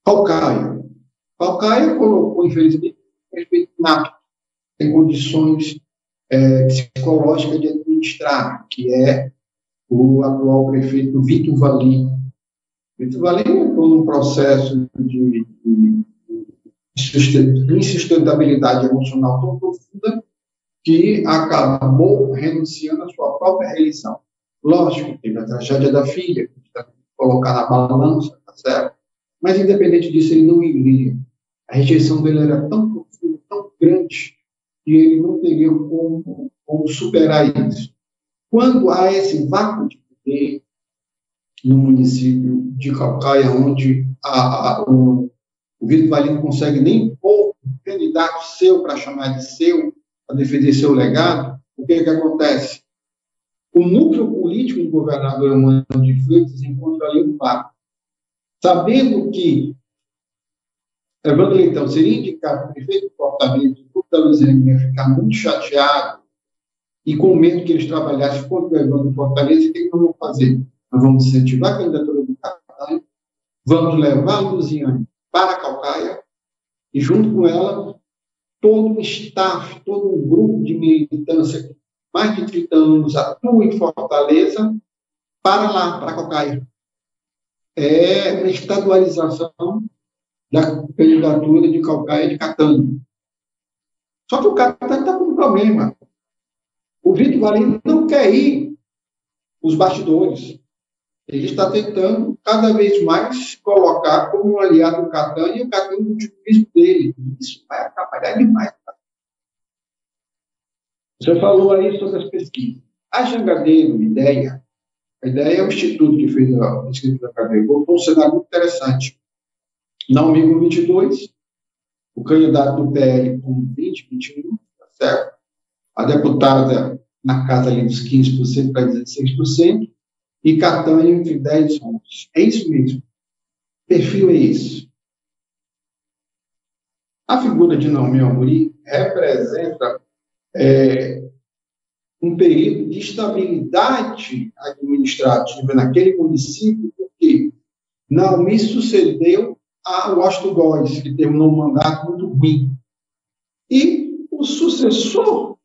Caucaia colocou, infelizmente, o prefeito Nato, tem condições psicológicas de administrar, que é o atual prefeito Vitor Valim. Vitor Valim entrou num processo de insustentabilidade emocional tão profunda que acabou renunciando à sua própria reeleição. Lógico, teve a tragédia da filha, que está colocar na balança, tá certo? Mas, independente disso, ele não iria. A rejeição dele era tão profunda, tão grande, que ele não teria como superar isso. Quando há esse vácuo de poder no município de Caucaia, onde o Vitor Valim não consegue nem pôr um candidato seu para chamar de seu, para defender seu legado, o que acontece? O núcleo político do governador Eumano de Freitas encontra ali um vácuo. Sabendo que Evandro Leitão seria indicado prefeito de Fortaleza, o grupo da Luiziane ia ficar muito chateado e com medo que eles trabalhassem contra o Evandro Fortaleza, o que nós vamos fazer? Nós vamos incentivar a candidatura do Catanha, vamos levar a Luiziane para a Caucaia e, junto com ela, todo um staff, todo um grupo de militância que mais de 30 anos atua em Fortaleza, para lá, para a Caucaia. É uma estadualização da candidatura de Caucaia de Catanha. Só que o Catanha está com um problema. O Vitor Valim não quer ir os bastidores. Ele está tentando cada vez mais colocar como um aliado o Catanha e o Catanha no juízo dele. Isso vai atrapalhar demais. Você falou aí sobre as pesquisas. A Jangadeiro, a ideia é o instituto que fez a pesquisa da Jangadeiro, botou um cenário muito interessante. Na Amigo 22, o candidato do PL com 20, 21, tá certo? A deputada na casa ali dos 15% para 16%, e Catanha entre 10 e 11%. É isso mesmo. O perfil é esse. A figura de Naumi Amorim representa um período de estabilidade administrativa naquele município, porque Naumi sucedeu a Washington Góes, que terminou um mandato muito ruim. E o sucessor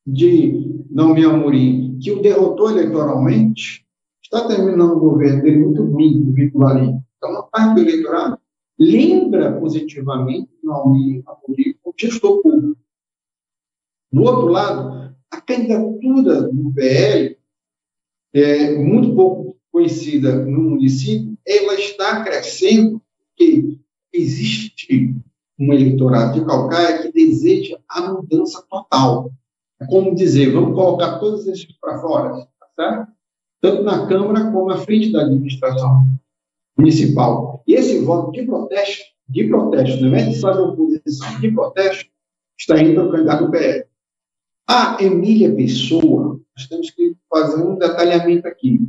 de Naumi Amorim, que o derrotou eleitoralmente, está terminando o governo dele muito ruim, o Vitor Valim. Então, na parte do eleitorado, lembra positivamente Naumi Amorim como gestor público. Do outro lado, a candidatura do PL, muito pouco conhecida no município, ela está crescendo porque existe um eleitorado de Caucaia que deseja a mudança total. É como dizer, vamos colocar todos esses para fora, tá certo? Tanto na Câmara como à frente da administração municipal. E esse voto de protesto, não é de só de oposição, de protesto, está indo para o candidato do PL. A Emília Pessoa, nós temos que fazer um detalhamento aqui.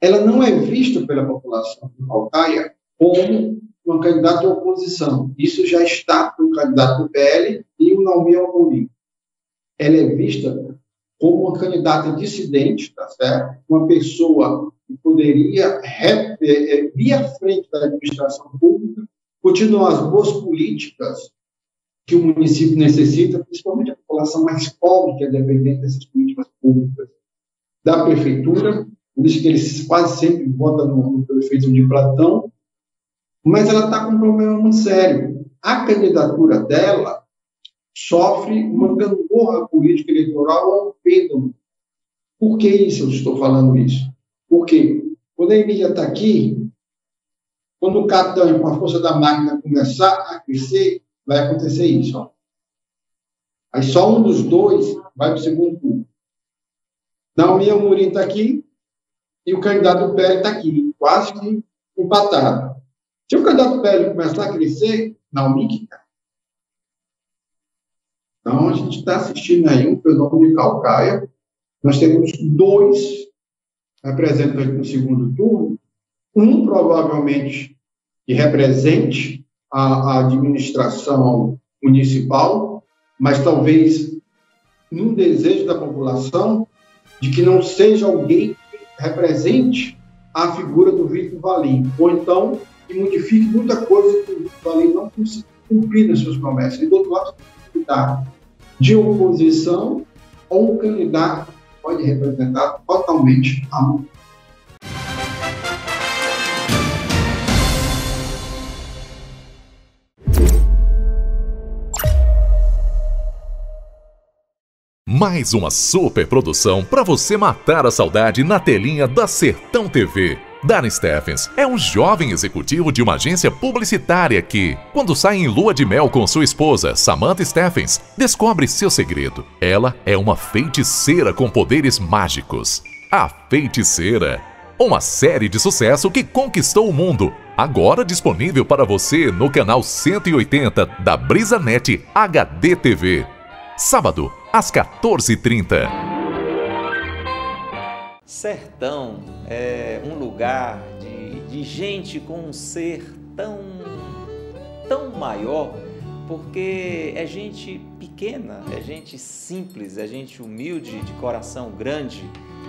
ela não é vista pela população de Calcaia como uma candidata de oposição. Isso já está no candidato do PL e o Naomi Amorim. Ela é vista como uma candidata dissidente, tá certo? Uma pessoa que poderia vir à frente da administração pública, continuar as boas políticas que o município necessita, principalmente a população mais pobre, que é dependente dessas políticas públicas da prefeitura, por isso que eles quase sempre votam no prefeito de Platão, mas ela está com um problema muito sério. A candidatura dela sofre uma gangorra política eleitoral a um pêndulo. Por que isso? Eu estou falando isso. Porque quando a Emília está aqui, quando o Catão, com a força da máquina, começar a crescer, vai acontecer isso. Ó. Aí só um dos dois vai para o segundo turno. Naomi Amorim está aqui e o candidato do PL está aqui, quase que empatado. Se o candidato do PL começar a crescer, Naomi que cai. Então, a gente está assistindo aí um fenômeno de Calcaia. Nós temos 2 representantes no segundo turno, um provavelmente que represente a administração municipal, mas talvez num desejo da população de que não seja alguém que represente a figura do Vitor Valim, ou então que modifique muita coisa que o Vitor Valim não conseguiu cumprir nas suas promessas. E do outro lado, um candidato de oposição ou um candidato que pode representar totalmente a mão. Mais uma super produção para você matar a saudade na telinha da Sertão TV. Darren Steffens é um jovem executivo de uma agência publicitária que, quando sai em lua de mel com sua esposa, Samantha Steffens, descobre seu segredo. Ela é uma feiticeira com poderes mágicos. A Feiticeira. Uma série de sucesso que conquistou o mundo. Agora disponível para você no canal 180 da BrisaNet HD TV. Sábado, às 14h30. Sertão é um lugar de gente com um ser tão maior, porque é gente pequena, é gente simples, é gente humilde, de coração grande,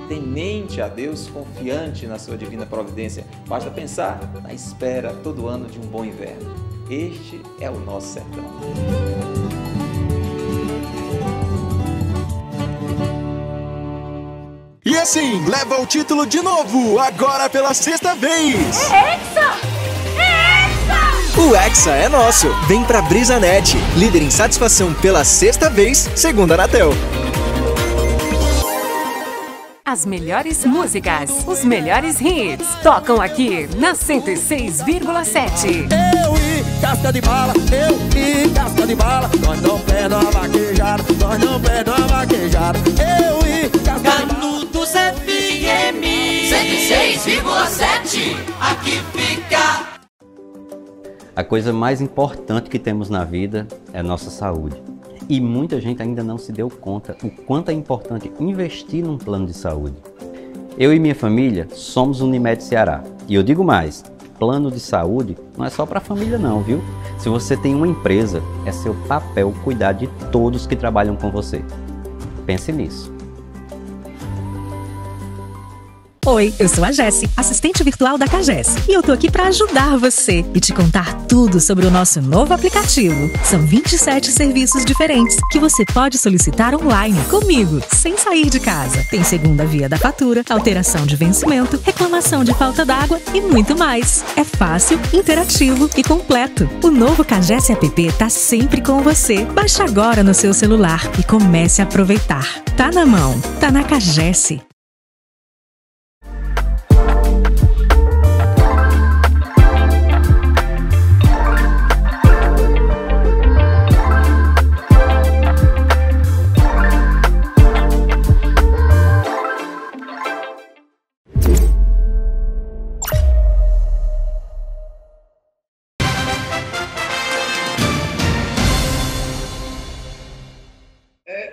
temente a Deus, confiante na sua divina providência. Basta pensar na espera todo ano de um bom inverno. Este é o nosso sertão. E assim, leva o título de novo, agora pela 6ª vez. É Hexa! É Hexa! O Hexa é nosso. Vem pra BrisaNet, líder em satisfação pela 6ª vez, segundo a Anatel. As melhores músicas, os melhores hits, tocam aqui na 106,7. Eu e casca de bala, nós não perdemos a vaquejada, nós não perdemos a vaquejada. Eu e casca de bala. Canudos FM 106,7, aqui fica. A coisa mais importante que temos na vida é a nossa saúde. E muita gente ainda não se deu conta o quanto é importante investir num plano de saúde. Eu e minha família somos Unimed Ceará. E eu digo mais, plano de saúde não é só para a família não, viu? Se você tem uma empresa, é seu papel cuidar de todos que trabalham com você. Pense nisso. Oi, eu sou a Jessi, assistente virtual da Cagesse, e eu tô aqui para ajudar você e te contar tudo sobre o nosso novo aplicativo. São 27 serviços diferentes que você pode solicitar online comigo, sem sair de casa. Tem segunda via da fatura, alteração de vencimento, reclamação de falta d'água e muito mais. É fácil, interativo e completo. O novo Cagesse App tá sempre com você. Baixe agora no seu celular e comece a aproveitar. Tá na mão, tá na Cagesse.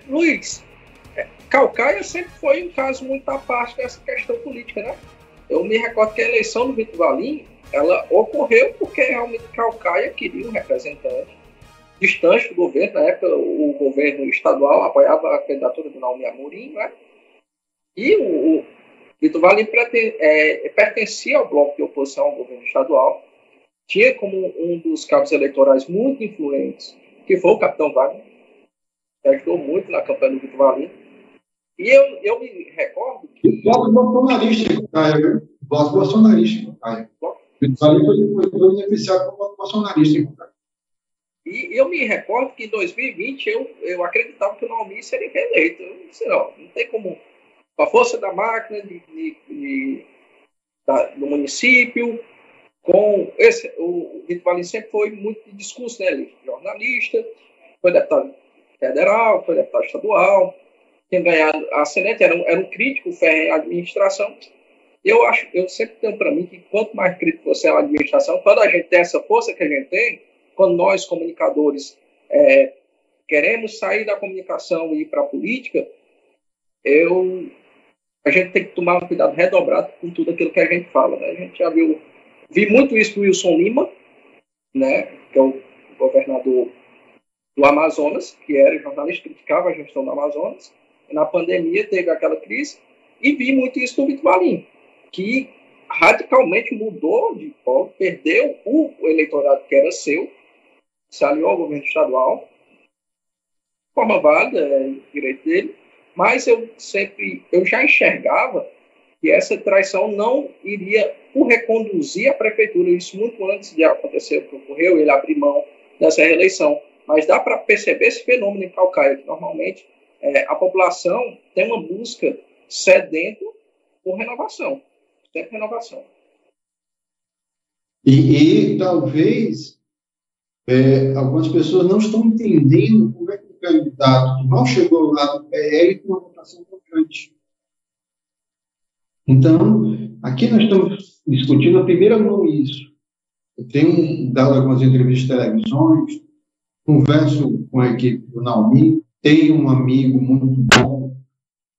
Luiz, Calcaia sempre foi um caso muito à parte dessa questão política, né? eu me recordo que a eleição do Vitor Valim, ela ocorreu porque realmente Caucaia queria um representante distante do governo. Na época, o governo estadual apoiava a candidatura do Naomi Amorim, né? E o Vitor Valim pertencia ao bloco de oposição ao governo estadual, tinha como um dos cabos eleitorais muito influentes, que foi o Capitão Wagner, que ajudou muito na campanha do Vitor Valim. E eu me recordo que... O bloco bolsonarista em Caucaia, viu? O bloco bolsonarista em Caucaia. O Vitor Valim foi beneficiado pelo bloco bolsonarista em Caucaia. E eu me recordo que em 2020 eu acreditava que o Naomi seria reeleito. Eu disse, não tem como, com a força da máquina do município, com esse, o Vitor Valim sempre foi muito de discurso, né? Ele foi jornalista, foi deputado federal, foi deputado estadual, tinha ganhado a Senete, era um crítico ferrenho à administração. Eu sempre tenho para mim que quanto mais crítico você é à administração, quando a gente tem essa força que a gente tem, quando nós, comunicadores, queremos sair da comunicação e ir para a política, a gente tem que tomar um cuidado redobrado com tudo aquilo que a gente fala. Né? A gente já vi muito isso do Wilson Lima, né, que é o governador do Amazonas, que era jornalista, criticava a gestão do Amazonas. E na pandemia teve aquela crise, e vi muito isso do Vitor Valim, que radicalmente mudou de polo, perdeu o eleitorado que era seu, se aliou ao governo estadual, de forma válida, direito dele, mas eu já enxergava que essa traição não iria reconduzir a prefeitura, isso muito antes de acontecer o que ocorreu, ele abrir mão dessa reeleição. Mas dá para perceber esse fenômeno em Caucaia, que normalmente a população tem uma busca sedenta por renovação, sempre renovação. E talvez algumas pessoas não estão entendendo como é que o candidato que mal chegou lá do PL tem uma votação tão grande. Então, aqui nós estamos discutindo a primeira mão isso. Eu tenho dado algumas entrevistas de televisões, converso com a equipe do Naomi, tenho um amigo muito bom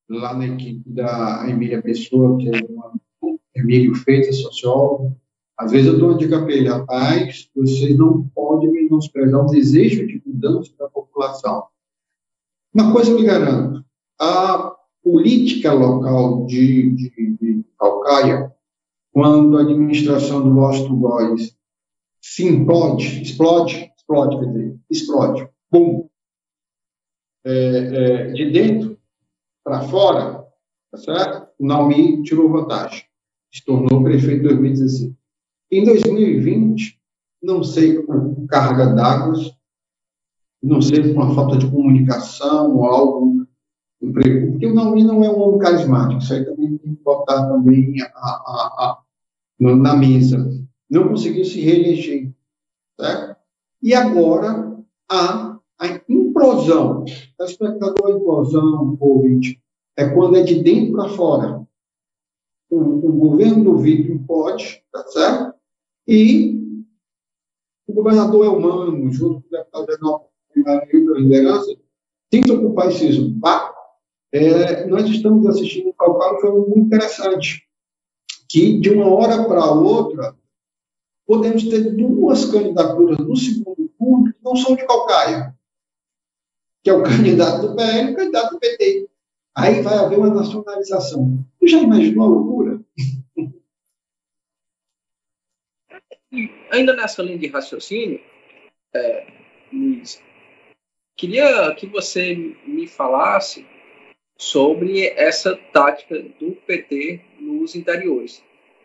lá na equipe da Emília Pessoa, que é o Emílio Freitas, sociólogo. Às vezes eu dou uma dica para ele: rapaz, vocês não podem menosprezar o desejo de mudança da população. Uma coisa eu me garanto: a política local de Caucaia, quando a administração do Lost Boys se explode, bum, de dentro para fora, tá certo? O Naomi tirou vantagem, se tornou prefeito em 2016. Em 2020, não sei com carga d'água, não sei com a falta de comunicação ou algo, porque o Naomi não é um homem carismático, isso aí também tem que botar também na mesa. Não conseguiu se reeleger, certo? E agora a implosão, a espectador implosão, Covid, é quando é de dentro para fora. O governo do Vitor pode, tá certo? E o governador é humano, junto com o deputado da liderança, tem que ocupar esse espaço. Nós estamos assistindo um Caucaia que foi muito interessante, que de uma hora para outra podemos ter duas candidaturas no segundo turno que não são de Caucaia, que é o candidato do PL e o candidato do PT. Aí vai haver uma nacionalização. Você já imaginou a loucura? Ainda nessa linha de raciocínio, Luiz, queria que você me falasse sobre essa tática do PT nos interiores,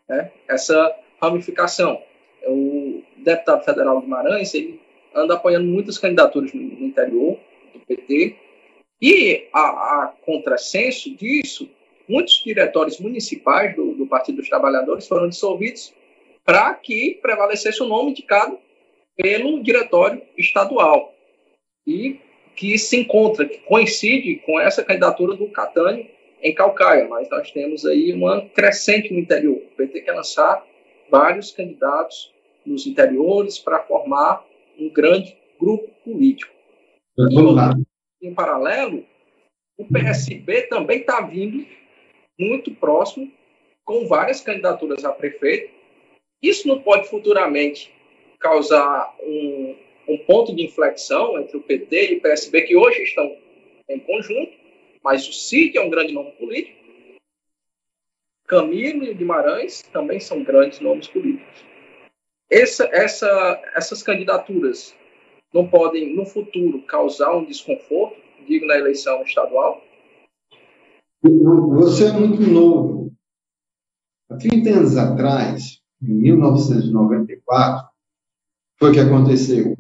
né? Essa ramificação. O deputado federal Guimarães, ele anda apoiando muitas candidaturas no interior do PT, e a contrassenso disso, muitos diretórios municipais do Partido dos Trabalhadores foram dissolvidos para que prevalecesse o nome indicado pelo diretório estadual, e que que coincide com essa candidatura do Catânio em Caucaia, mas nós temos aí uma crescente no interior. O PT quer lançar vários candidatos nos interiores para formar um grande grupo político. E, em paralelo, o PSB também está vindo muito próximo com várias candidaturas a prefeito. Isso não pode futuramente causar um ponto de inflexão entre o PT e o PSB, que hoje estão em conjunto, mas o Cid é um grande nome político. Camilo e Guimarães também são grandes nomes políticos. Essas candidaturas não podem, no futuro, causar um desconforto, digo, na eleição estadual? Você é muito novo. Há 30 anos atrás, em 1994, foi o que aconteceu.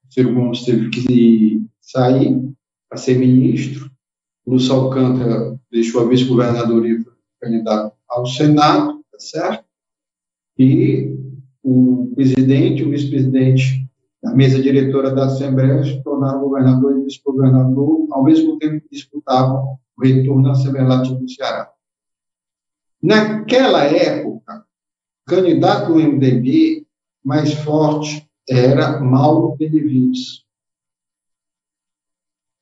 Ciro Gomes teve que sair para ser ministro. Lúcio Alcântara deixou a vice-governadoria e foi candidato ao Senado, tá certo? E o presidente e o vice-presidente da mesa diretora da Assembleia se tornaram governador e vice-governador, ao mesmo tempo que disputavam o retorno na Assembleia Legislativa do Ceará. Naquela época, o candidato do MDB mais forte era Mauro Benevides.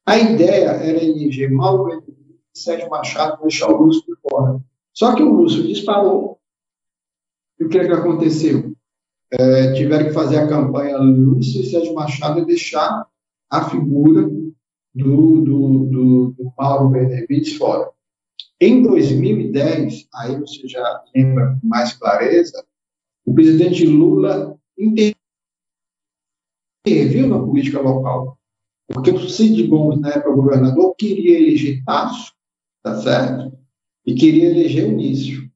A ideia era eleger Mauro Benevides e Sérgio Machado, deixar o Lúcio de fora. Só que o Lúcio disparou. E o que aconteceu? Tiveram que fazer a campanha Lúcio e Sérgio Machado e deixar a figura do Mauro Benevides fora. Em 2010, aí você já lembra com mais clareza, o presidente Lula interviu na política local, porque o Cid Gomes, na época governador, queria eleger Tasso, tá certo? E queria eleger Eunício.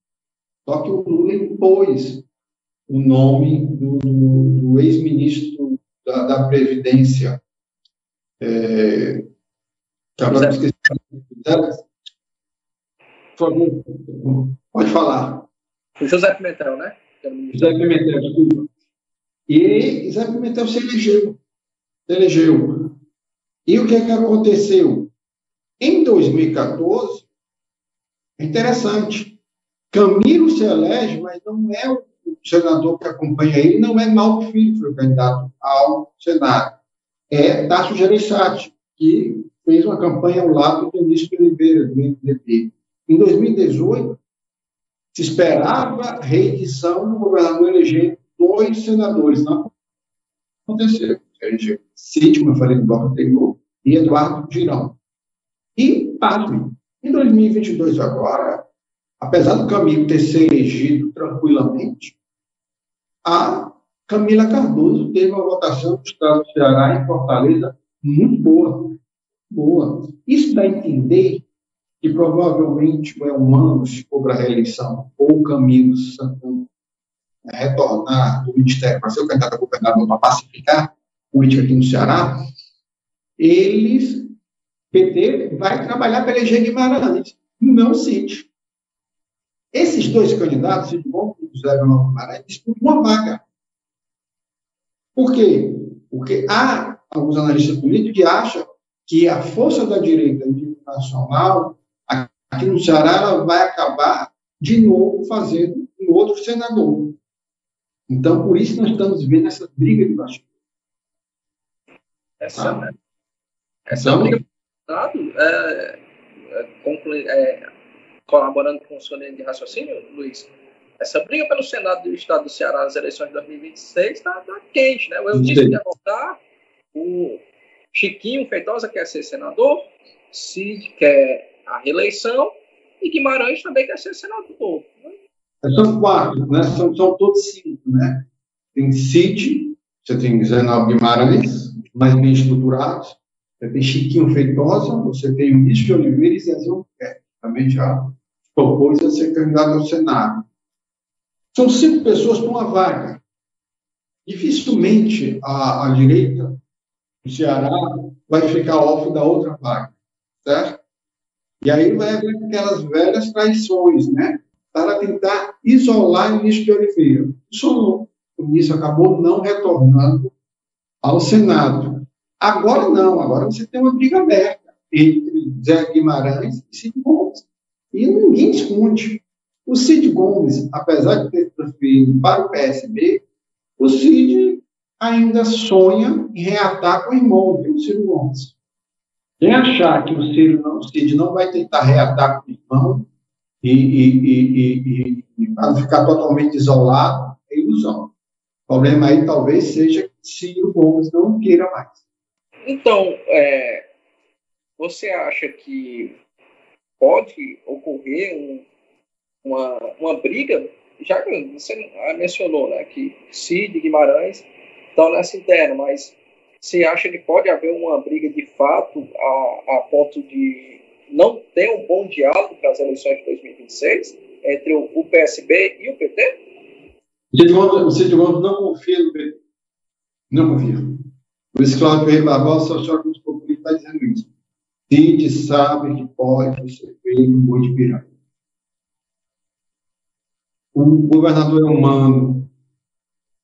Só que o Lula impôs o nome do ex-ministro da Previdência. Acabamos de esquecer. Por favor, pode falar. O José Pimentel, né? José Pimentel, desculpa. E José Pimentel se elegeu. E o que aconteceu? Em 2014, é interessante, Camilo se elege, mas não é o senador que acompanha ele, não é Mauro Filho, que foi o candidato ao Senado. É Tasso Gereissati, que fez uma campanha ao lado do Eunício Oliveira, do MDB. Em 2018, se esperava reedição do governador eleger 2 senadores. Não aconteceu. Elegeu Cid, como eu falei no bloco anterior, e Eduardo Girão. E, pasme, em 2022 agora, apesar do Camilo ter se elegido tranquilamente, a Camila Cardoso teve uma votação do Estado do Ceará em Fortaleza muito boa. Isso dá a entender que provavelmente o Elmano, se for para a reeleição, ou o Camilo Santana retornar do Ministério para ser o candidato a governador para pacificar a política aqui no Ceará, PT vai trabalhar para eleger Guimarães, não Cid. Esses 2 candidatos, Cid Gomes e José Guimarães, disputam uma vaga. Por quê? Porque há alguns analistas políticos que acham que a força da direita nacional aqui no Ceará ela vai acabar de novo fazendo um outro senador. Então, por isso nós estamos vendo essa briga de bastidor. Essa briga de colaborando com o seu de raciocínio, Luiz, essa briga pelo Senado do Estado do Ceará nas eleições de 2026 está quente, né? O Eunício quer voltar, o Chiquinho Feitosa quer ser senador, Cid quer a reeleição e Guimarães também quer ser senador. São 4, né? São todos 5, né? Tem Cid, você tem Zé Guimarães, mais bem estruturados, você tem Chiquinho Feitosa, você tem o Eunício de Oliveira e Zezinho Albuquerque, também já propôs a ser candidato ao Senado. São 5 pessoas para uma vaga. Dificilmente a direita do Ceará vai ficar órfão da outra vaga, certo? E aí vai haver aquelas velhas traições, né? Para tentar isolar o Eunício de Oliveira. O Eunício acabou não retornando ao Senado. Agora não, agora você tem uma briga aberta entre Zé Guimarães e Cid Gomes. E ninguém esconde. O Cid Gomes, apesar de ter transferido para o PSB, o Cid ainda sonha em reatar com o irmão, o Ciro Gomes. Quem achar que o Cid não vai tentar reatar com o irmão, e para não ficar totalmente isolado, é ilusão. O problema aí talvez seja que Ciro Gomes não queira mais. Então, você acha que pode ocorrer uma briga? Já que você mencionou, né, que Cid e Guimarães estão nessa interna, mas você acha que pode haver uma briga de fato a ponto de não ter um bom diálogo para as eleições de 2026 entre o PSB e o PT? O Cid Gomes não confia no PT. Não confia. Por isso, Cláudio Henrique Barbosa, sociólogo populista, está dizendo isso. Cid sabe que pode ser feito um boi de piranha. O governador é humano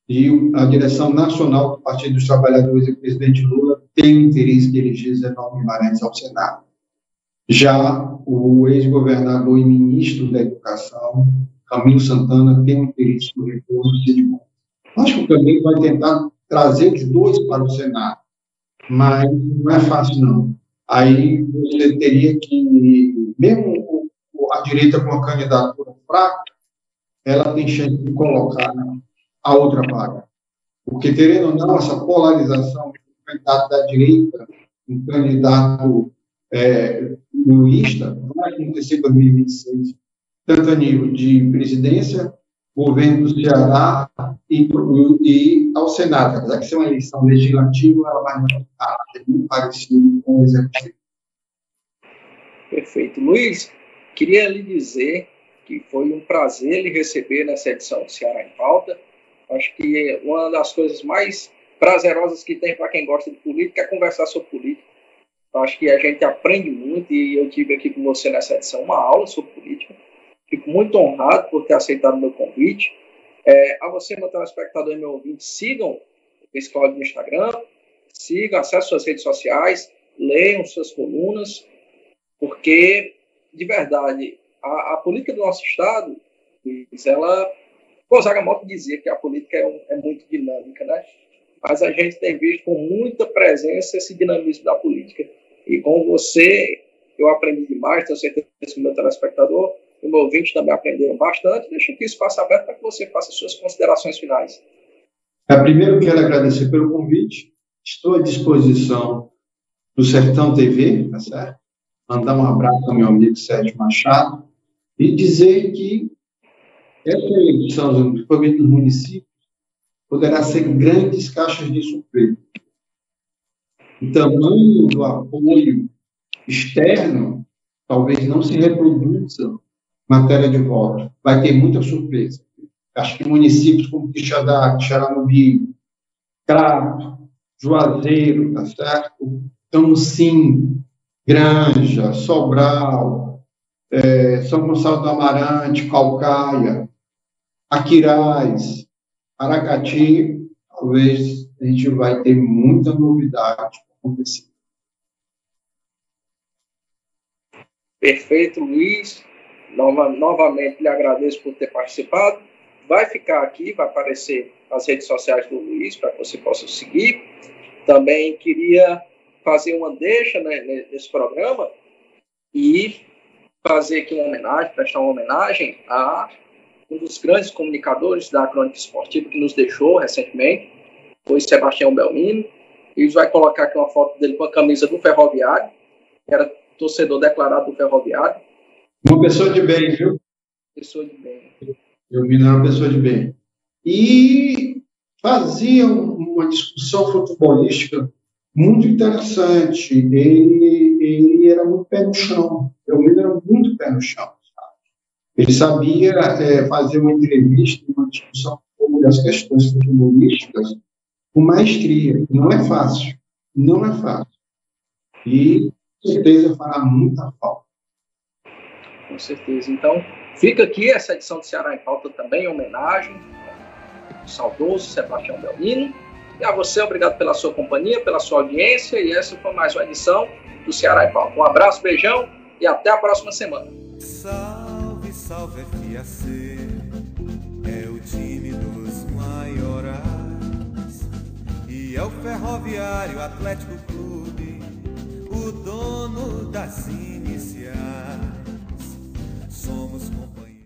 e a direção nacional do Partido dos Trabalhadores e o presidente Lula tem o interesse de eleger Zé Paulo Guimarães ao Senado. Já o ex-governador e ministro da Educação, Camilo Santana, tem o interesse no retorno do Cid Gomes. Acho que o Camilo vai tentar trazer os dois para o Senado, mas não é fácil, não. Aí você teria que, mesmo a direita com a candidatura fraca, ela tem chance de colocar a outra vaga. Porque, querendo ou não, essa polarização entre o candidato da direita e o candidato luísta vai acontecer em 2026, tanto a nível de presidência, governo do Ceará e ao Senado. Apesar de ser uma eleição legislativa, ela vai ser muito parecida com o executivo. Perfeito. Luiz, queria lhe dizer que foi um prazer lhe receber nessa edição do Ceará em Pauta. Acho que uma das coisas mais prazerosas que tem para quem gosta de política é conversar sobre política. Acho que a gente aprende muito e eu tive aqui com você nessa edição uma aula sobre política. Fico muito honrado por ter aceitado o meu convite. A você, meu telespectador e meu ouvinte, sigam esse Cláudio no Instagram, sigam, acessem suas redes sociais, leiam suas colunas, porque, de verdade, a política do nosso Estado, ela, Gonzaga Mota dizia que a política é muito dinâmica, né? Mas a gente tem visto com muita presença esse dinamismo da política. E com você, eu aprendi demais, tenho certeza que o meu telespectador e o meu ouvinte também aprenderam bastante. Deixa aqui o espaço aberto para que você faça suas considerações finais. Primeiro, quero agradecer pelo convite. Estou à disposição do Sertão TV, tá certo? Mandar um abraço ao meu amigo Sérgio Machado e dizer que essa eleição, principalmente dos municípios, poderá ser grandes caixas de surpresa. O tamanho do apoio externo talvez não se reproduza em matéria de voto. Vai ter muita surpresa. Acho que municípios como Quixadá, Quixaramubim, Crato, Juazeiro, tá certo? Camusim, Granja, Sobral, São Gonçalo do Amarante, Calcaia, Aquiraz, Aracati, talvez a gente vai ter muita novidade acontecer. Perfeito, Luiz. Novamente lhe agradeço por ter participado. Vai ficar aqui, vai aparecer as redes sociais do Luiz para que você possa seguir. Também queria fazer uma deixa, né, nesse programa e fazer aqui uma homenagem, prestar uma homenagem a um dos grandes comunicadores da crônica esportiva que nos deixou recentemente, foi Sebastião Belmino. E vai colocar aqui uma foto dele com a camisa do Ferroviário, que era torcedor declarado do Ferroviário. Uma pessoa de bem, viu? Pessoa de bem. Belmino era uma pessoa de bem. E fazia uma discussão futebolística muito interessante. Ele era muito pé no chão. Belmino era muito pé no chão. Ele sabia fazer uma entrevista, uma discussão sobre as questões futebolísticas com maestria. Não é fácil. Não é fácil. E, com certeza, fará muita falta. Com certeza. Então, fica aqui essa edição do Ceará em Pauta também, em homenagem ao saudoso Sebastião Belmino. E a você, obrigado pela sua companhia, pela sua audiência. E essa foi mais uma edição do Ceará em Pauta. Um abraço, beijão e até a próxima semana. Salve, salve FAC, é o time dos maiorais. E é o Ferroviário Atlético Clube, o dono das iniciais. somos